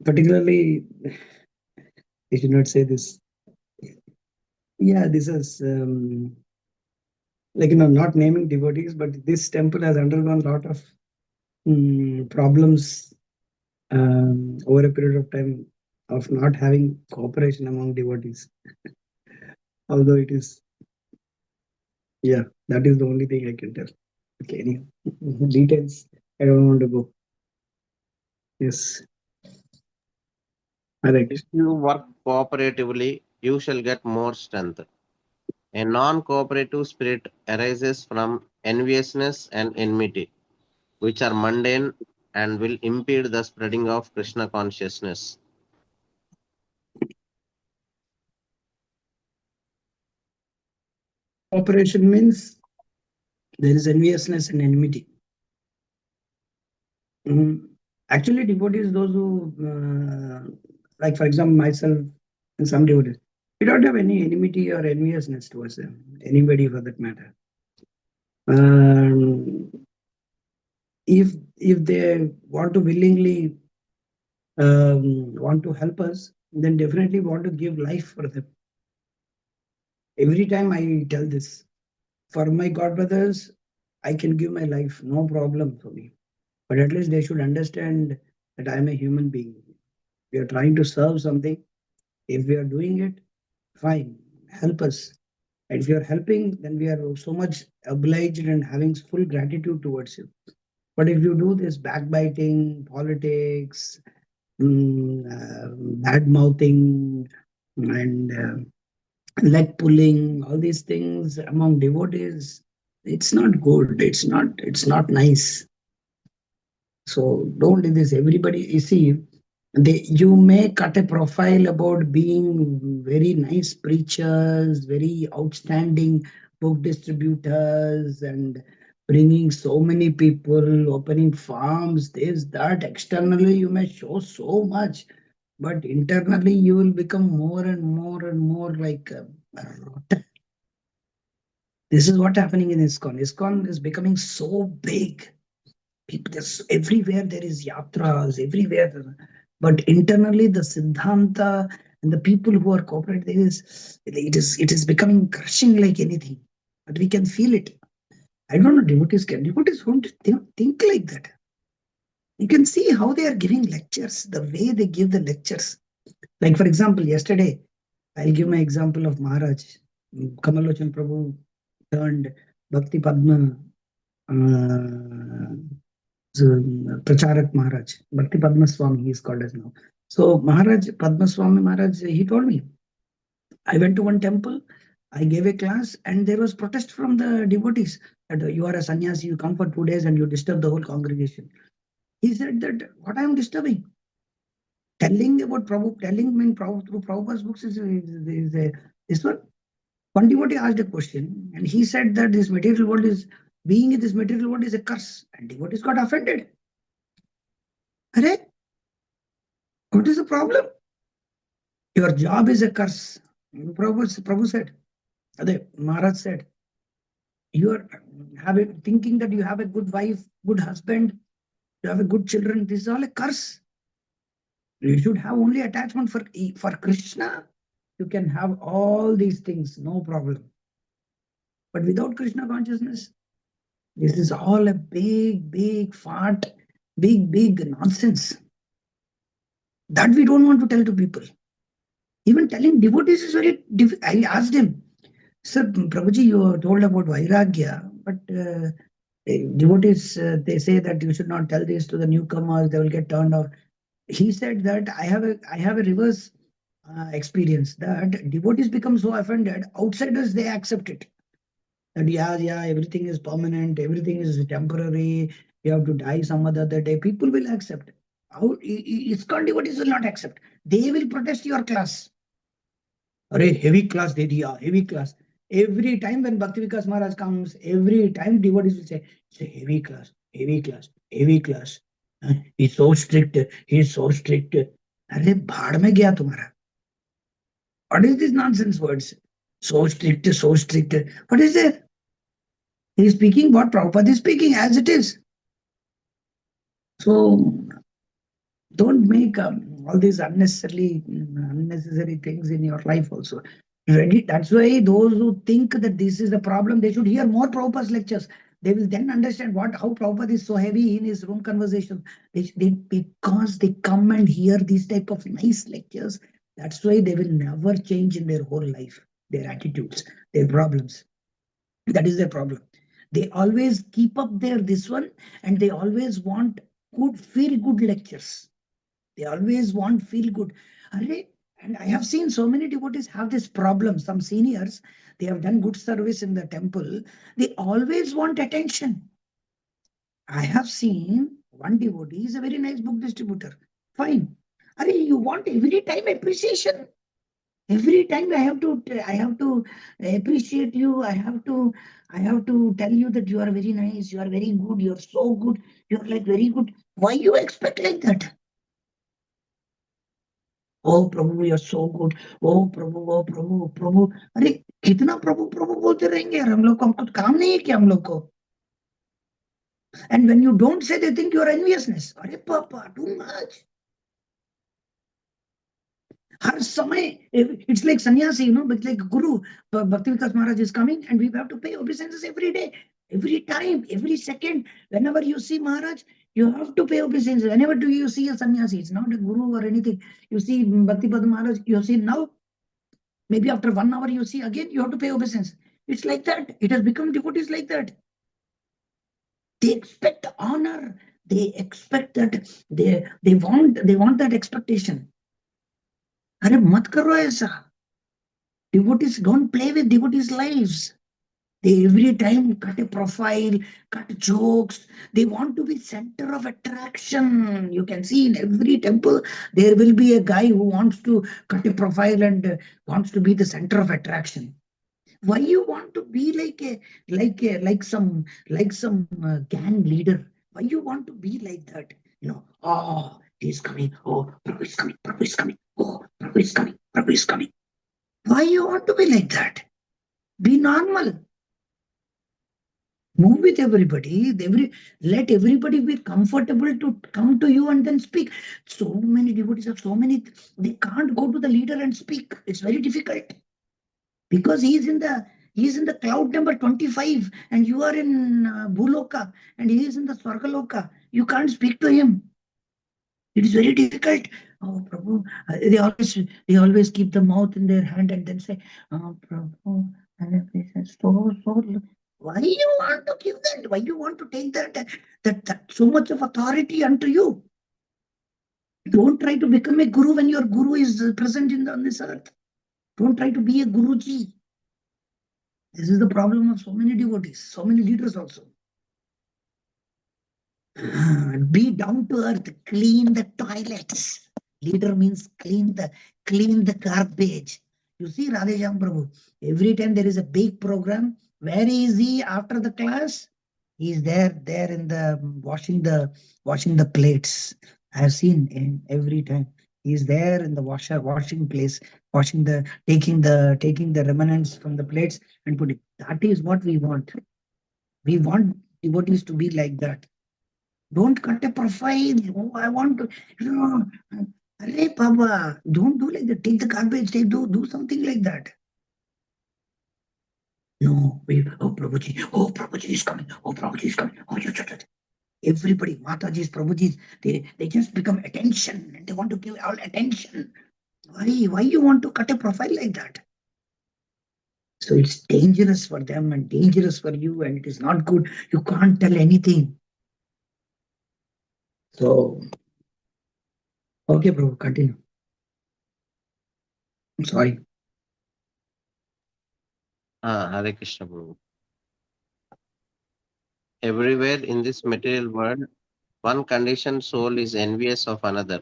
Particularly, I should not say this. Yeah, this is like, not naming devotees, but this temple has undergone a lot of problems over a period of time of not having cooperation among devotees. Although it is, yeah, that is the only thing I can tell. Okay, anyhow, details, I don't want to go. Yes, correct. If you work cooperatively, you shall get more strength. A non-cooperative spirit arises from enviousness and enmity, which are mundane and will impede the spreading of Krishna consciousness. Cooperation means there is enviousness and enmity. Actually, devotees, those who, like for example, myself and some devotees, we don't have any enmity or enviousness towards them, anybody for that matter. Um, if they want to willingly want to help us, then definitely want to give life for them. Every time I tell this, for my god brothers, I can give my life, no problem for me. But at least they should understand that I am a human being. We are trying to serve something. If we are doing it, fine, help us. And if you are helping, then we are so much obliged and having full gratitude towards you. But if you do this backbiting, politics, bad mouthing, and leg pulling, all these things among devotees, it's not good. It's not nice. So don't do this. Everybody, you see, you may cut a profile about being very nice preachers, very outstanding book distributors, and bringing so many people, opening farms, this, that. Externally, you may show so much, but internally, you will become more and more and more like a rotten. This is what happening in ISKCON. ISKCON is becoming so big. Everywhere there is yatras, everywhere. But internally, the Siddhanta and the people who are corporate, it is becoming crushing like anything. But we can feel it. I don't know, devotees won't think like that. You can see how they are giving lectures, the way they give the lectures. Like, for example, yesterday, I'll give my example of Maharaj. Kamalochan Prabhu turned Bhakti Padma uh, Pracharak Maharaj, Bhakti Padma Swami, he is called as now. So Maharaj, Padma Swami Maharaj, he told me, I went to one temple, I gave a class, and there was protest from the devotees that you are a sannyasi, you come for 2 days and you disturb the whole congregation. He said that what I am disturbing, telling about Prabhu, telling me through Prabhupada's books is this one. One devotee asked a question, and he said that this material world is being in this material world is a curse, and devotees got offended. Arey, what is the problem? Your job is a curse. Prabhu said, Maharaj said, you are thinking that you have a good wife, good husband, you have a good children. This is all a curse. You should have only attachment for Krishna. You can have all these things, no problem. But without Krishna consciousness, this is all a big fart, big nonsense. That we don't want to tell to people. Even telling devotees is very difficult. I asked him, Sir, Prabhuji, you told about Vairagya, but devotees, they say that you should not tell this to the newcomers, they will get turned off. He said that I have a reverse experience that devotees become so offended, outsiders, they accept it. That yeah, everything is permanent, everything is temporary, you have to die some other day. People will accept. ISKCON devotees will not accept. They will protest your class. Arey, heavy class de diya, heavy class. Every time when Bhakti Vikas Maharaj comes, every time devotees will say, it's a heavy class, heavy class, heavy class. He's so strict, he's so strict. Arey, bhaad mein gaya tumhara. What is this nonsense words? So strict, so strict. What is it? He is speaking what Prabhupada is speaking as it is. So don't make all these unnecessary things in your life also. Ready? That's why those who think that this is the problem, they should hear more Prabhupada's lectures. They will then understand how Prabhupada is so heavy in his room conversation. Because they come and hear these type of nice lectures, that's why they will never change in their whole life, their attitudes, their problems. That is their problem. They always keep up this one, and they always want feel good lectures. They always want feel good. And I have seen so many devotees have this problem. Some seniors, they have done good service in the temple. They always want attention. I have seen one devotee is a very nice book distributor. Fine. You want every time appreciation. Every time I have to appreciate you. I have to tell you that you are very nice. You are very good. You are so good. You are like very good. Why you expect like that? ओ Prabhu you are so good, ओ प्रभु प्रभु। अरे कितना प्रभु प्रभु बोलते रहेंगे यार, हम लोग को कुछ काम नहीं है क्या हम लोग को? And when you don't say they think you are enviousness. अरे पापा टू मच। हर समय it's like sannyasi, but like guru. Bhakti Vikas Maharaj is coming and we have to pay obeisances every day, every time, every second. Whenever you see Maharaj, you have to pay obeisances. Whenever do you see a sannyasi, it's not a guru or anything. You see Bhakti Pad Maharaj, you see now, maybe after 1 hour you see again, you have to pay obeisance. It's like that. It has become devotees like that. They expect honor. They expect that they want that expectation. अरे मत करो ऐसा. Devotees don't play with devotees' lives. They every time cut a profile, cut jokes. They want to be center of attraction. You can see in every temple, there will be a guy who wants to cut a profile and wants to be the center of attraction. Why you want to be like some gang leader? Why you want to be like that? Oh, he's coming. Oh, Prabhu is coming. Prabhu is coming. Oh, Prabhu is coming. Prabhu is coming. Why you want to be like that? Be normal. Move with everybody. Let everybody be comfortable to come to you and then speak. So many devotees have they can't go to the leader and speak. It's very difficult. Because he's in the cloud number 25 and you are in Bhuloka and he is in the Swargaloka. You can't speak to him. It is very difficult. Oh, Prabhu, they always keep the mouth in their hand and then say, oh, Prabhu, so. Why you want to give that? Why you want to take that so much of authority unto you? Don't try to become a guru when your guru is present on this earth. Don't try to be a guruji. This is the problem of so many devotees, so many leaders also. Be down to earth, clean the toilets. Leader means clean the garbage. You see Radhesham Prabhu, every time there is a big program, where is he after the class? He is there in the washing the plates. I have seen him every time. He is there in the washing place, taking the remnants from the plates and putting. That is what we want. We want devotees to be like that. Don't cut a profile. Oh, I want to. Arey Baba, don't do like that. Take the garbage. Do something like that. No, Prabhuji is coming. Oh, Prabhuji is coming. Oh, everybody, Matajis, Prabhujis, they just become attention and they want to give all attention. Why you want to cut a profile like that? So it's dangerous for them and dangerous for you, and it is not good. You can't tell anything. So, okay, Prabhu, continue. I'm sorry. Hare Krishna Prabhu. Everywhere in this material world, one conditioned soul is envious of another.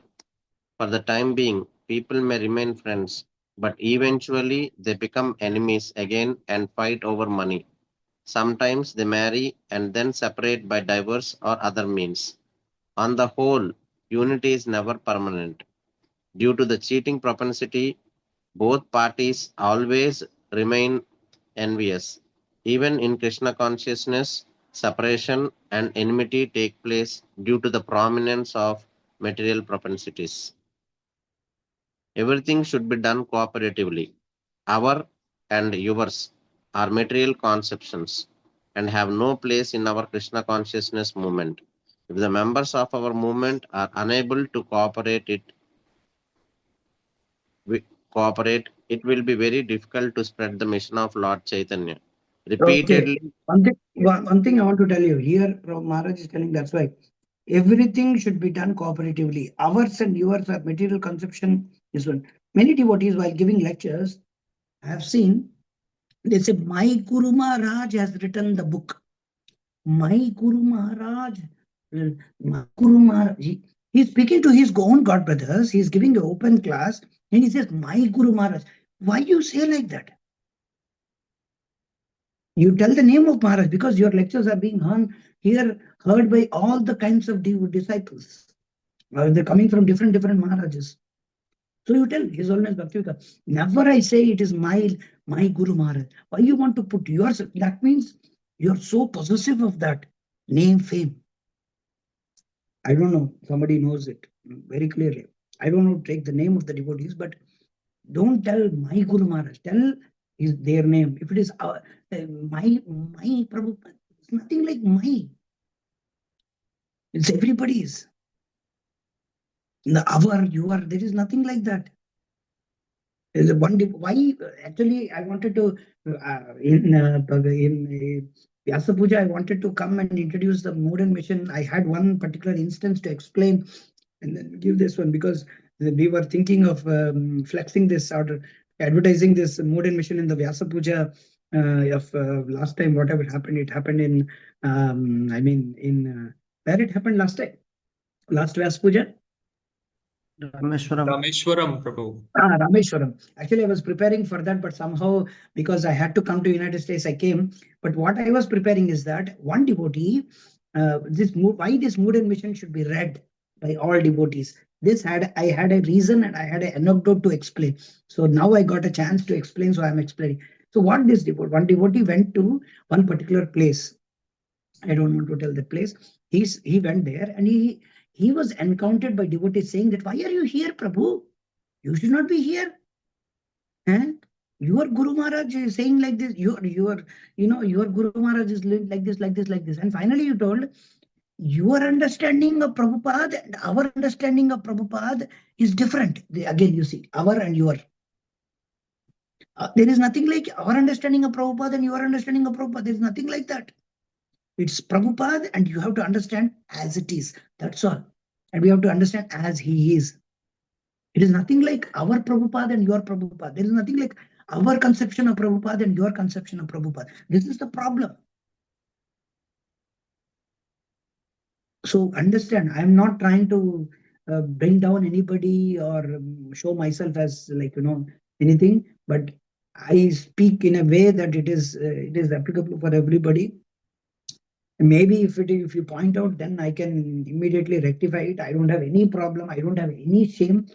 For the time being, people may remain friends, but eventually they become enemies again and fight over money. Sometimes they marry and then separate by divorce or other means. On the whole, unity is never permanent. Due to the cheating propensity, both parties always remain envious. Even in Krishna consciousness, separation and enmity take place due to the prominence of material propensities. Everything should be done cooperatively. Our and yours are material conceptions and have no place in our Krishna consciousness movement. If the members of our movement are unable to cooperate, it will be very difficult to spread the mission of Lord Chaitanya. Okay. Repeatedly, One thing I want to tell you here, Maharaj is telling that's why everything should be done cooperatively. Ours and yours are material conception is one. Many devotees, while giving lectures, I have seen they say, my Guru Maharaj has written the book. My Guru Maharaj, my Guru Maharaj. He's speaking to his own God brothers. He's giving an open class and he says, my Guru Maharaj. Why you say like that? You tell the name of Maharaj because your lectures are being heard by all the kinds of disciples. They're coming from different Maharajas. So you tell His Holiness Bhaktivinoda. Never I say it is my Guru Maharaj. Why you want to put yours? That means you're so possessive of that name, fame. I don't know. Somebody knows it very clearly. I don't know to take the name of the devotees, but don't tell my Guru Maharaj. Tell their name. If it is my Prabhupada, it's nothing like my. It's everybody's. The our, your, there is nothing like that. There's why actually I wanted to in Vyasa Puja I wanted to come and introduce the modern mission. I had one particular instance to explain and then give this one because we were thinking of flexing this or advertising this modern mission in the Vyasa Puja of last time. Whatever happened, it happened in I mean in where it happened last time, last Vyasa Puja. Rameshwaram, Prabhu. Rameshwaram. Actually, I was preparing for that, but somehow because I had to come to United States, I came. But what I was preparing is that one devotee, why this mood and mission should be read by all devotees. I had a reason and I had an anecdote to explain. So now I got a chance to explain, so I'm explaining. So what this devotee, one devotee went to one particular place. I don't want to tell the place. He went there and he was encountered by devotees saying that, why are you here, Prabhu? You should not be here. Eh? Your Guru Maharaj is saying like this. Your Guru Maharaj is like this, like this, like this. And finally, you told your understanding of Prabhupada and our understanding of Prabhupada is different. Again, you see, our and your. There is nothing like our understanding of Prabhupada and your understanding of Prabhupada. There is nothing like that. It's Prabhupada, and you have to understand as it is. That's all. And we have to understand as he is. It is nothing like our Prabhupada and your Prabhupada. There is nothing like our conception of Prabhupada and your conception of Prabhupada. This is the problem. So understand, I am not trying to bring down anybody or show myself as like, anything, but I speak in a way that it is applicable for everybody. Maybe if you point out, then I can immediately rectify it. I don't have any problem. I don't have any shame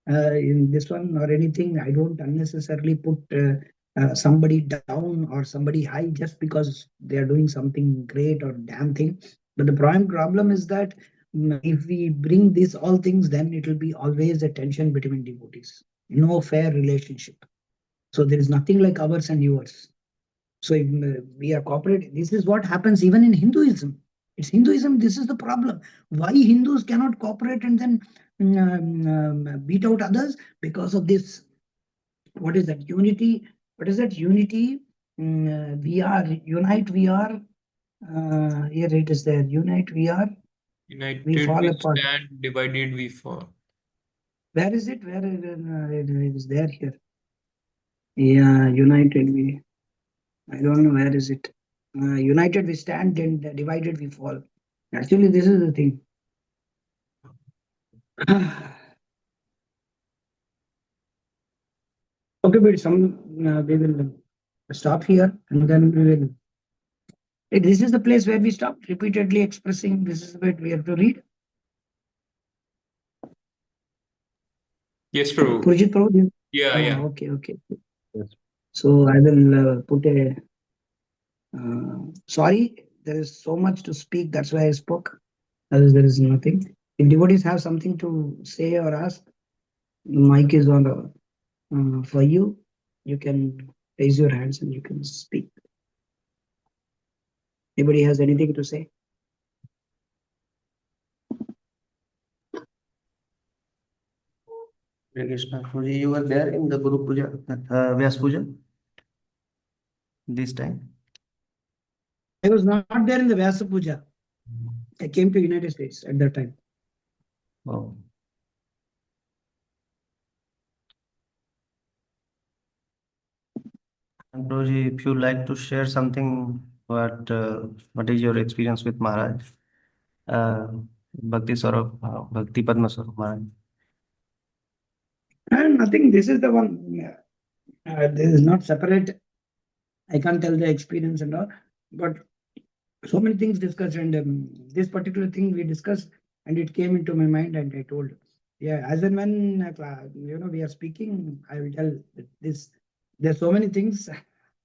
in this one or anything. I don't unnecessarily put somebody down or somebody high just because they are doing something great or damn thing. But the prime problem is that if we bring these all things, then it will be always a tension between devotees. No fair relationship. So there is nothing like ours and yours. So if we are cooperating, this is what happens even in Hinduism. It's Hinduism, this is the problem. Why Hindus cannot cooperate and then beat out others? Because of this. What is that? Unity. What is that? Unity. We are, unite, we are. Here it is there. Unite, we are. We United fall we apart. stand, divided we fall. Where is it? Where it is there here? Yeah, united we. I don't know where is it. United we stand and divided we fall. Actually, this is the thing. Okay, but we will stop here and then we will. This is the place where we stopped repeatedly expressing. This is where we have to read. Yes, Prabhu. Purjit Prabhu. Oh, yeah. Okay. Yes. So I will put a Sorry, there is so much to speak. That's why I spoke. Else there is nothing. If devotees have something to say or ask, mic is on for you. You can raise your hands and you can speak. Anybody has anything to say? Hare Krishna. Guruji, you were there in the Guru Puja, Vyas Puja this time? I was not there in the Vyasa Puja. I came to United States at that time. Oh. And Guruji, if you like to share something, what is your experience with Maharaj? Bhakti Swarup, Bhakti Padma Swarup Maharaj. And nothing. This is the one. This is not separate. I can't tell the experience and all, but so many things discussed, and this particular thing we discussed, and it came into my mind, and I told, yeah, as and when we are speaking, I will tell that this. There's so many things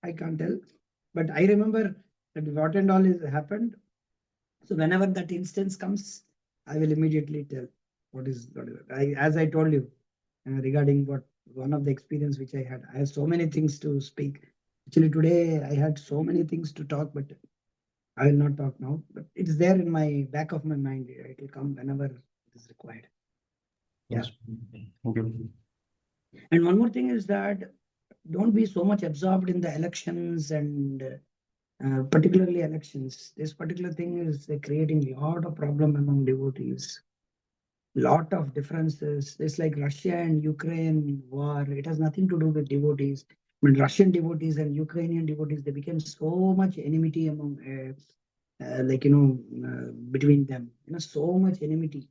I can't tell, but I remember that what and all is happened. So whenever that instance comes, I will immediately tell what is. As I told you regarding what one of the experience which I had. I have so many things to speak. Actually, today I had so many things to talk, but I will not talk now. But it's there in my back of my mind. It will come whenever it is required. Yeah. Yes. Thank you. And one more thing is that don't be so much absorbed in the elections and particularly elections. This particular thing is creating a lot of problem among devotees. Lot of differences. It's like Russia and Ukraine war. It has nothing to do with devotees. When Russian devotees and Ukrainian devotees, they became so much enmity among, between them. So much enmity.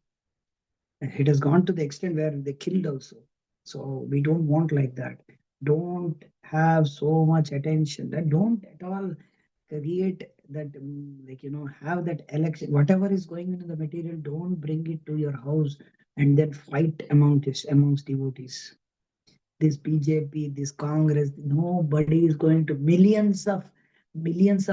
It has gone to the extent where they killed also. So we don't want like that. Don't have so much attention. That don't at all create that have that election. Whatever is going into the material, don't bring it to your house and then fight amongst devotees. This BJP, this Congress, nobody is going to. Millions of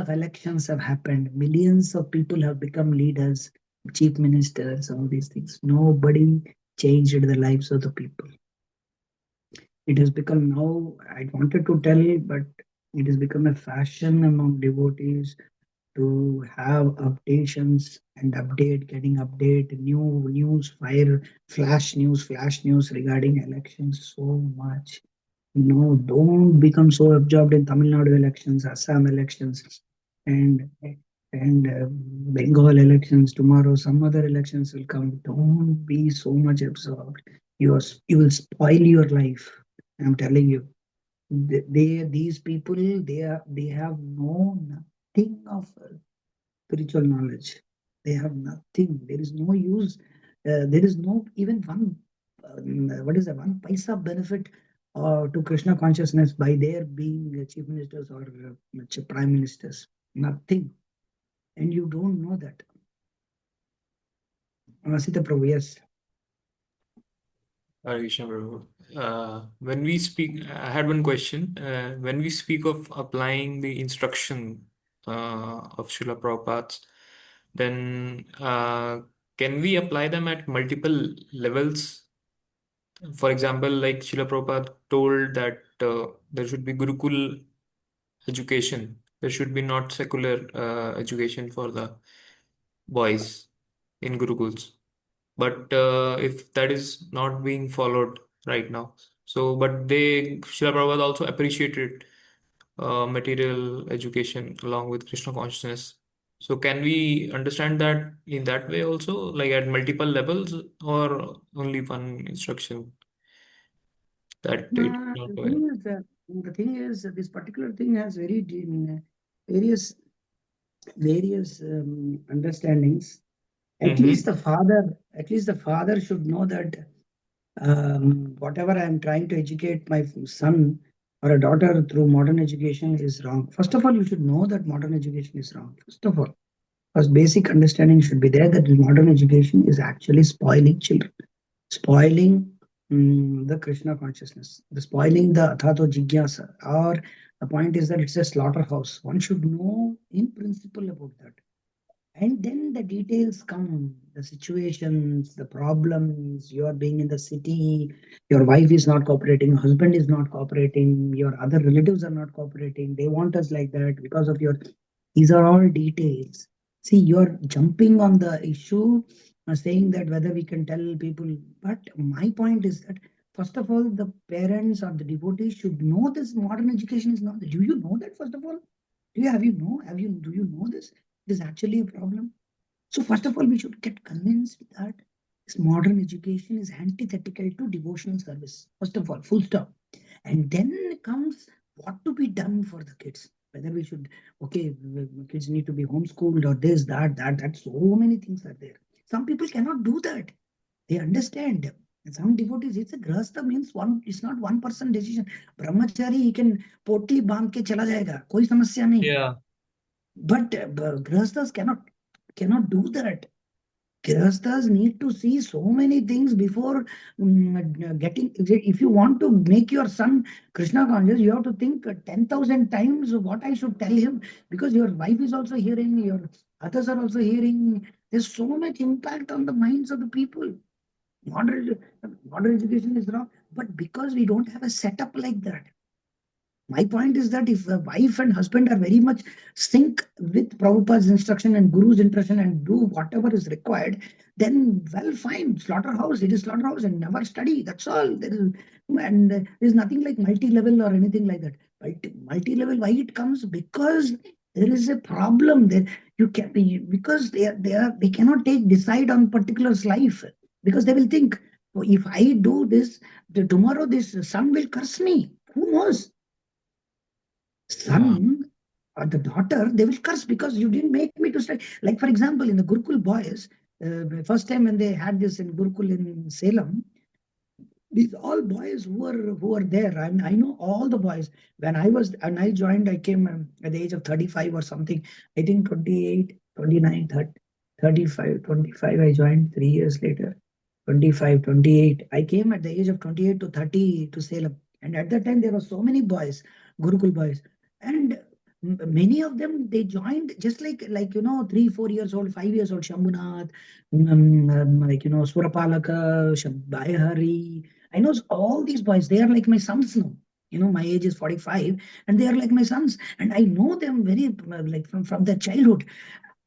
elections have happened. Millions of people have become leaders, chief ministers, all these things. Nobody changed the lives of the people. It has become now, I wanted to tell, but it has become a fashion among devotees to have updations and getting update, new news, flash news regarding elections so much. No, don't become so absorbed in Tamil Nadu elections, Assam elections, and Bengal elections. Tomorrow, some other elections will come. Don't be so much absorbed. You will spoil your life. I'm telling you. These people, they have nothing of spiritual knowledge. They have nothing. There is no use. There is no even one. What is the one paisa benefit to Krishna consciousness by their being chief ministers or prime ministers? Nothing, and you don't know that. Sita Prabhu, yes. Hare Krishna, Prabhu. When we speak, I had one question. When we speak of applying the instruction of Srila Prabhupada's, then can we apply them at multiple levels? For example, like Srila Prabhupada told that there should be Gurukul education. There should be not secular education for the boys in Gurukuls. But if that is not being followed right now, so but Srila Prabhupada also appreciated material education along with Krishna consciousness. So can we understand that in that way also, like at multiple levels, or only one instruction that it's Uh, not the well? thing is, this particular thing has various understandings. Mm-hmm. At least the father should know that whatever I am trying to educate my son or a daughter through modern education is wrong. First of all, you should know that modern education is wrong. First of all, first basic understanding should be there that modern education is actually spoiling children, spoiling the Krishna consciousness, the spoiling the Athato Jigyasa, or The point is that it's a slaughterhouse. One should know in principle about that. And then the details come, the situations, the problems. You are being in the city, your wife is not cooperating, husband is not cooperating, your other relatives are not cooperating. They want us like that because of your. These are all details. See, you're jumping on the issue, saying that whether we can tell people. But my point is that, first of all, the parents or the devotees should know this modern education is not. Do you know that, first of all? Do you know this? It is actually a problem. So first of all, we should get convinced that this modern education is antithetical to devotional service. First of all, full stop. And then comes what to be done for the kids. Whether we should, okay, kids need to be homeschooled or this, that. So many things are there. Some people cannot do that. They understand. And some devotees, it's a grahastha means one, it's not one person decision. Brahmachari, he can potli baandh ke chala jayega. Koi samasya nahi. Yeah. But grahasthas cannot do that. Grihasthas need to see so many things before getting. If you want to make your son Krishna conscious, you have to think 10,000 times what I should tell him, because your wife is also hearing, your others are also hearing. There's so much impact on the minds of the people. Modern, modern education is wrong, but because we don't have a setup like that. My point is that if a wife and husband are very much sync with Prabhupada's instruction and Guru's instruction and do whatever is required, then well, fine, slaughterhouse, it is slaughterhouse and never study. That's all. There's nothing like multi-level or anything like that. Multi-level, why it comes? Because there is a problem there. You can be, because they cannot decide on particular's life, because they will think, "Oh, if I do this, tomorrow this son will curse me. Who knows? Yeah. Son or the daughter, they will curse because you didn't make me to study." Like, for example, in the Gurukul boys, first time when they had this in Gurukul in Salem, these all boys who were there. I know all the boys. When I joined, I came at the age of 35 or something. I think 28, 29, 30, 35, 25. I joined 3 years later. 25, 28. I came at the age of 28 to 30 to Salem. And at that time, there were so many boys, Gurukul boys. And many of them, they joined just like 3, 4 years old, 5 years old, Shambhunath, Surapalaka, Bayahari. I know all these boys, they are like my sons now. My age is 45 and they are like my sons. And I know them very like from their childhood.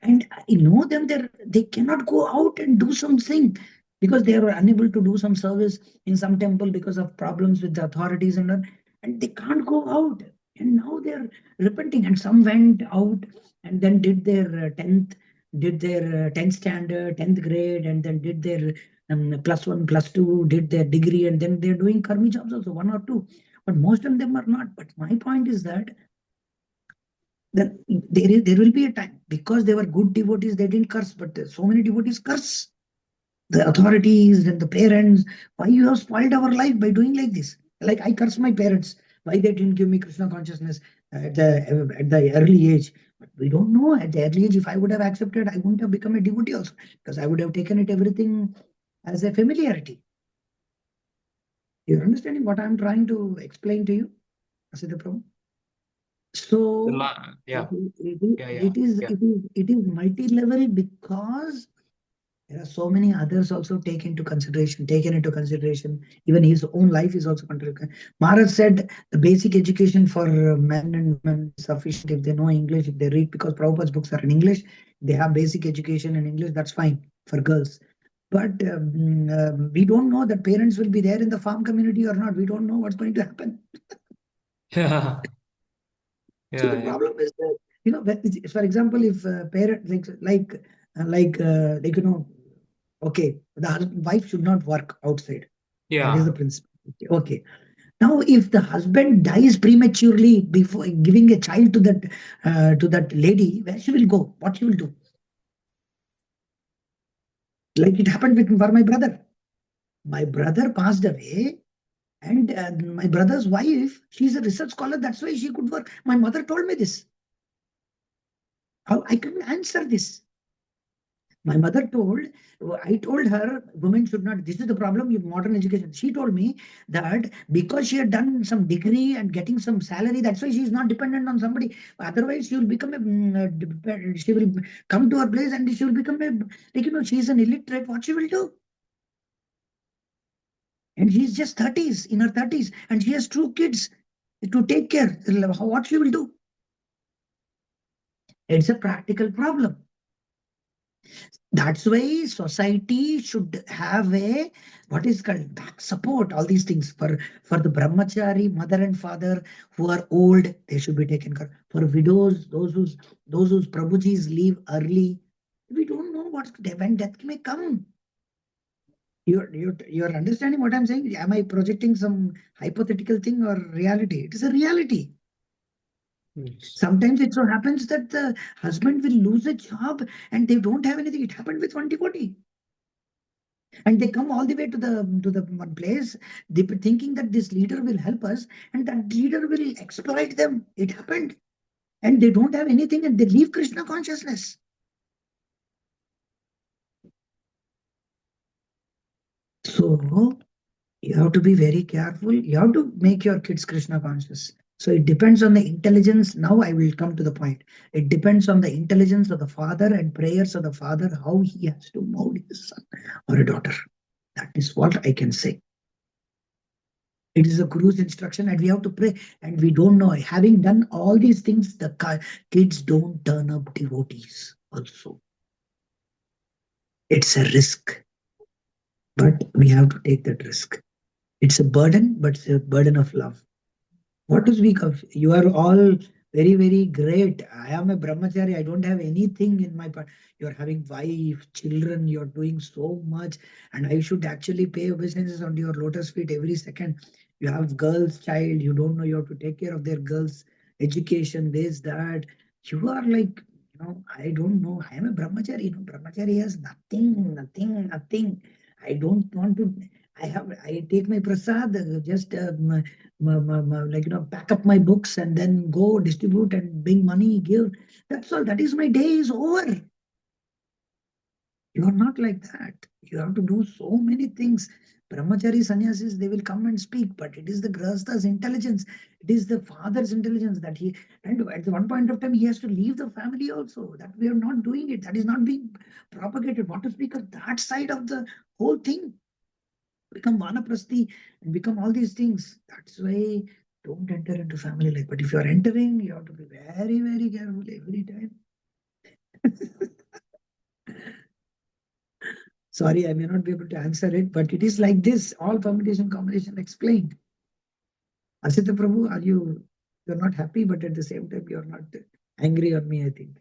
And I know them, they cannot go out and do something because they are unable to do some service in some temple because of problems with the authorities and they can't go out. And now they're repenting. And some went out and then did their 10th standard, 10th grade, and then did their +1, +2, did their degree, and then they're doing karmi jobs also, one or two. But most of them are not. But my point is that then there will be a time, because they were good devotees, they didn't curse, but so many devotees curse the authorities and the parents. Why you have spoiled our life by doing like this? Like, I curse my parents. Why they didn't give me Krishna consciousness at the early age? But we don't know. At the early age, if I would have accepted, I wouldn't have become a devotee also, because I would have taken it everything as a familiarity. You're understanding what I'm trying to explain to you, Asita Prabhu? So Yeah. it is multi-level, because there are so many others also taken into consideration. Even his own life is also considered. Maharaj said the basic education for men and women is sufficient if they know English, if they read, because Prabhupada's books are in English. They have basic education in English, that's fine for girls. But we don't know that parents will be there in the farm community or not. We don't know what's going to happen. Yeah. So the Yeah. problem is that, for example, if parent okay, the wife should not work outside. That is the Yeah. principle. Okay. Now, if the husband dies prematurely before giving a child to that lady, where she will go? What she will do? Like it happened for my brother. My brother passed away, and my brother's wife, she's a research scholar. That's why she could work. My mother told me this. How I couldn't answer this. My mother told, I told her, women should not, this is the problem with modern education. She told me that because she had done some degree and getting some salary, that's why she is not dependent on somebody. Otherwise, she will become she will come to her place and she will become she is an illiterate, what she will do? And she is just 30s, in her 30s, and she has 2 kids to take care. What she will do? It's a practical problem. That's why society should have a what is called back support, all these things for the brahmachari, mother and father who are old, they should be taken care. For widows, those whose Prabhujis leave early, we don't know when death may come. You're understanding what I'm saying? Am I projecting some hypothetical thing or reality? It is a reality. Yes. Sometimes it so happens that the husband will lose a job and they don't have anything. It happened with one devotee. And they come all the way to the one place, they be thinking that this leader will help us, and that leader will exploit them. It happened. And they don't have anything and they leave Krishna consciousness. So you have to be very careful. You have to make your kids Krishna conscious. So it depends on the intelligence. Now I will come to the point. It depends on the intelligence of the father and prayers of the father, how he has to mold his son or a daughter. That is what I can say. It is a guru's instruction, and we have to pray. And we don't know. Having done all these things, the kids don't turn up devotees also. It's a risk, but we have to take that risk. It's a burden, but it's a burden of love. What to speak of? You are all very, very great. I am a brahmachari. I don't have anything in my part. You're having wife, children, you're doing so much. And I should actually pay obeisances on your lotus feet every second. You have girls, child, you don't know you have to take care of their girls' education, this, that. You are like, I don't know. I am a brahmachari. Brahmachari has nothing, nothing, nothing. I don't want to. I take my prasad, just pack up my books and then go distribute and bring money, give. That's all. That is my day is over. You are not like that. You have to do so many things. Brahmachari sannyasis, they will come and speak, but it is the grahastha's intelligence. It is the father's intelligence that and at one point of time, he has to leave the family also. That we are not doing it. That is not being propagated. What to speak of that side of the whole thing? Become vanaprasthi and become all these things. That's why don't enter into family life. But if you are entering, you have to be very, very careful every time. Sorry, I may not be able to answer it, but it is like this. All permutation combination explained. Asita Prabhu, you're not happy, but at the same time you're not angry on me, I think.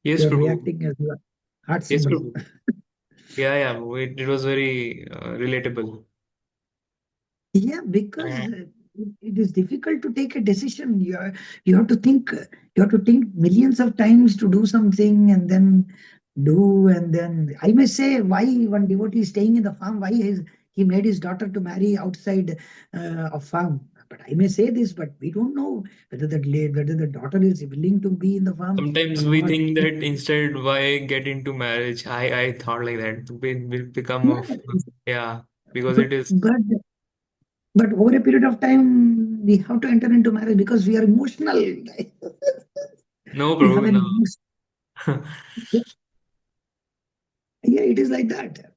Yes, You're Prabhu. reacting as your heart Yes, symbol. Prabhu. Yeah. It was very relatable. Yeah, because And it is difficult to take a decision. You have to think. You have to think millions of times to do something, and then do. And then I may say, why one devotee is staying in the farm? Why he made his daughter to marry outside of farm? But I may say this, but we don't know whether the daughter is willing to be in the farm sometimes or we not. think that instead, why get into marriage? I thought like that. Will become Yeah, of yeah, because but it is but but over a period of time, we have to enter into marriage because we are emotional. no, We have Prabhu, an no. emotion. Yeah, it is like that.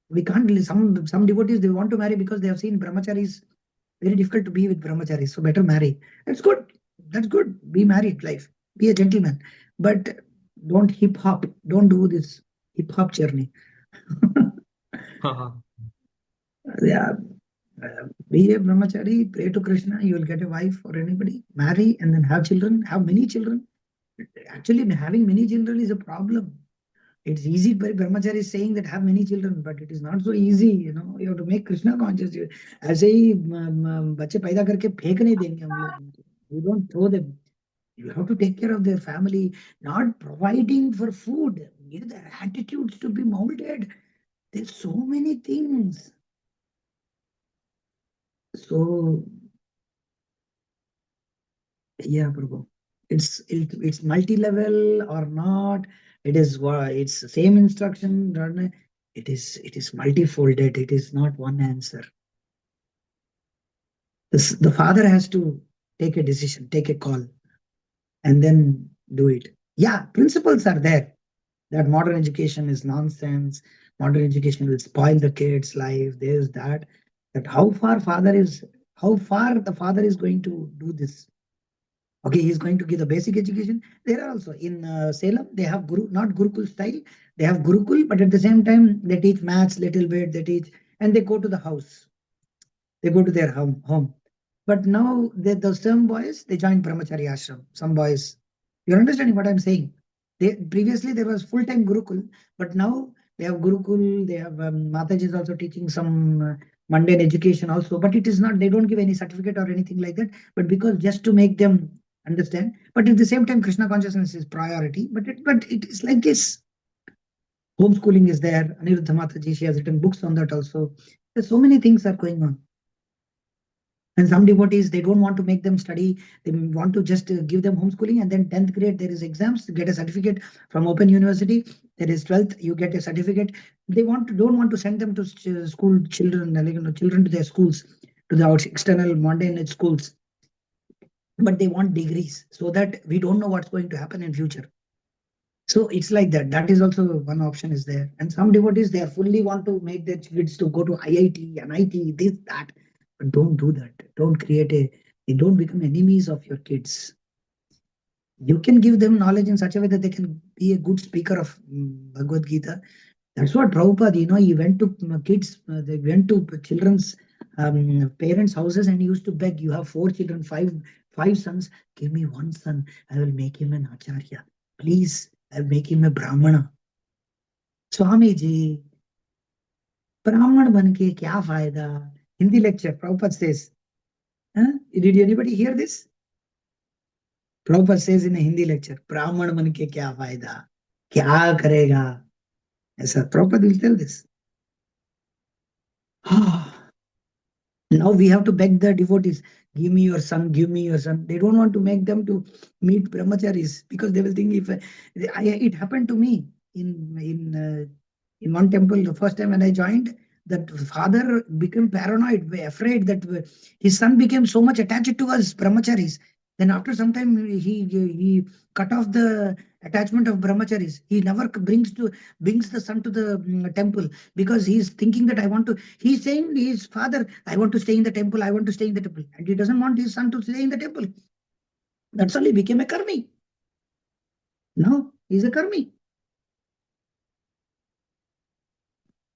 We can't. Some devotees they want to marry because they have seen brahmacharis. Very difficult to be with brahmacharis, so better marry. That's good. That's good. Be married, life. Be a gentleman, but don't hip hop. Don't do this hip hop journey. Yeah, be a brahmachari. Pray to Krishna. You will get a wife or anybody. Marry and then have children. Have many children. Actually, having many children is a problem. It's easy by brahmachari saying that have many children, but it is not so easy. You have to make Krishna conscious. ऐसे ही बच्चे पैदा करके फेंक नहीं देंगे हम लोग उनको. You don't throw them. You have to take care of their family, not providing for food. Give their attitudes to be molded. There's so many things. So yeah, Prabhu. It's multi-level or not. It's the same instruction. It is multifolded. It is not one answer. The father has to take a decision, take a call, and then do it. Yeah, principles are there. That modern education is nonsense. Modern education will spoil the kid's life. There's that. That how far the father is going to do this. Okay, he's going to give the basic education. There are also in Salem, they have Guru, not Gurukul style. They have Gurukul, but at the same time, they teach maths little bit. They teach, and they go to the house. They go to their home. But now some boys, they join Brahmachari ashram. Some boys, you're understanding what I'm saying? Previously there was full-time Gurukul, but now they have Gurukul. They have Mataji is also teaching some mundane education also. But it is not. They don't give any certificate or anything like that. But because just to make them understand. But at the same time, Krishna consciousness is priority. But it is like this. Homeschooling is there. Aniruddha Mataji, she has written books on that also. There's so many things are going on. And some devotees, they don't want to make them study. They want to just give them homeschooling. And then 10th grade, there is exams to get a certificate from Open University. There is 12th, you get a certificate. They don't want to send them to school children, children to their schools, to the external mundane schools. But they want degrees so that we don't know what's going to happen in future. So it's like that. That is also one option is there. And some devotees, they are fully want to make their kids to go to IIT, NIT, this, that. But don't do that. Don't don't become enemies of your kids. You can give them knowledge in such a way that they can be a good speaker of Bhagavad Gita. That's what Prabhupada, he went to kids, they went to children's parents' houses and he used to beg, you have 4 children, five sons, give me 1 son, I will make him an acharya. Please, I'll make him a brahmana. Swamiji, brahman banke kya fayda? Hindi lecture, Prabhupada says. Huh? Did anybody hear this? Prabhupada says in a Hindi lecture, brahman banke kya fayda? Kya karega? Yes, Prabhupada will tell this. Now we have to beg the devotees, give me your son, give me your son. They don't want to make them to meet brahmacharis because they will think it happened to me in one temple. The first time when I joined, that father became paranoid, afraid that his son became so much attached to us brahmacharis. Then after some time, he cut off the attachment of brahmacharis. He never brings the son to the temple because he's thinking that he's saying his father, I want to stay in the temple, I want to stay in the temple. And he doesn't want his son to stay in the temple. That's all he became a karmi. No, he's a karmi.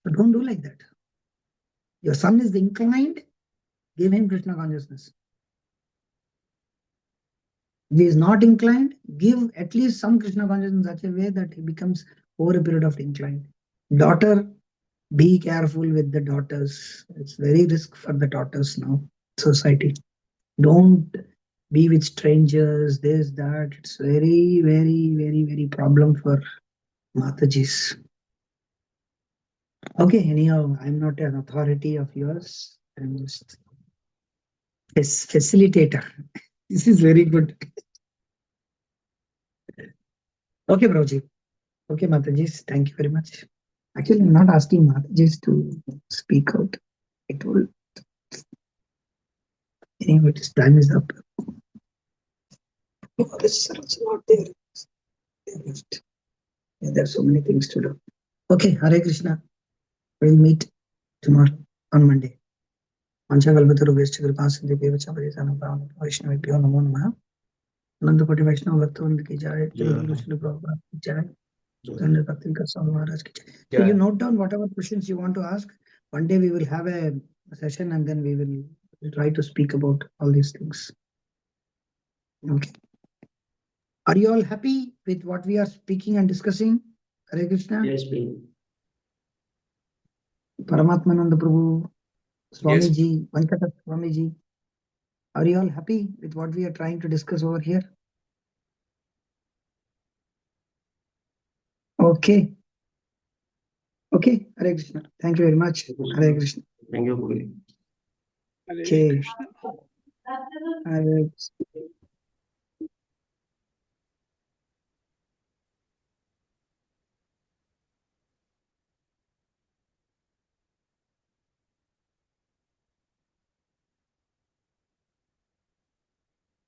But don't do like that. Your son is inclined, give him Krishna consciousness. If he is not inclined, give at least some Krishna consciousness in such a way that he becomes over a period of inclined. Daughter, be careful with the daughters. It's very risk for the daughters now, society. Don't be with strangers, this, that. It's very, very, very, very problem for Matajis. Okay, anyhow, I'm not an authority of yours. I'm just a facilitator. This is very good. Okay, Prabhuji. Okay, Matajis, thank you very much. Actually, I'm not asking Matajis to speak out. I told anyway, this time is up. Oh, this sir is not there. Yeah, there are so many things to do. Okay, Hare Krishna. We'll meet tomorrow on Monday. Panchakalpatarubhyascha kripasindeभ्यो च पतितानां वैष्णवेभ्यो नमो नमः. अनंत कोटि वैष्णव भक्तवृंद की जय. जय गुरु श्री प्रभुपाद की जय. Dhanna Bhakti Ka Swami Maharaj ki jai. So you note down whatever questions you want to ask. One day we will have a session and then we will try to speak about all these things. Okay. Are you all happy with what we are speaking and discussing? Hare Krishna. Yes, please. Paramatmananda Prabhu, Yes. Swamiji, Venkata Swamiji. Are you all happy with what we are trying to discuss over here? Okay. Okay, Hare Krishna. Thank you very much. Hare Krishna. Thank you, Guru. Hare Okay. Krishna. Hare Krishna.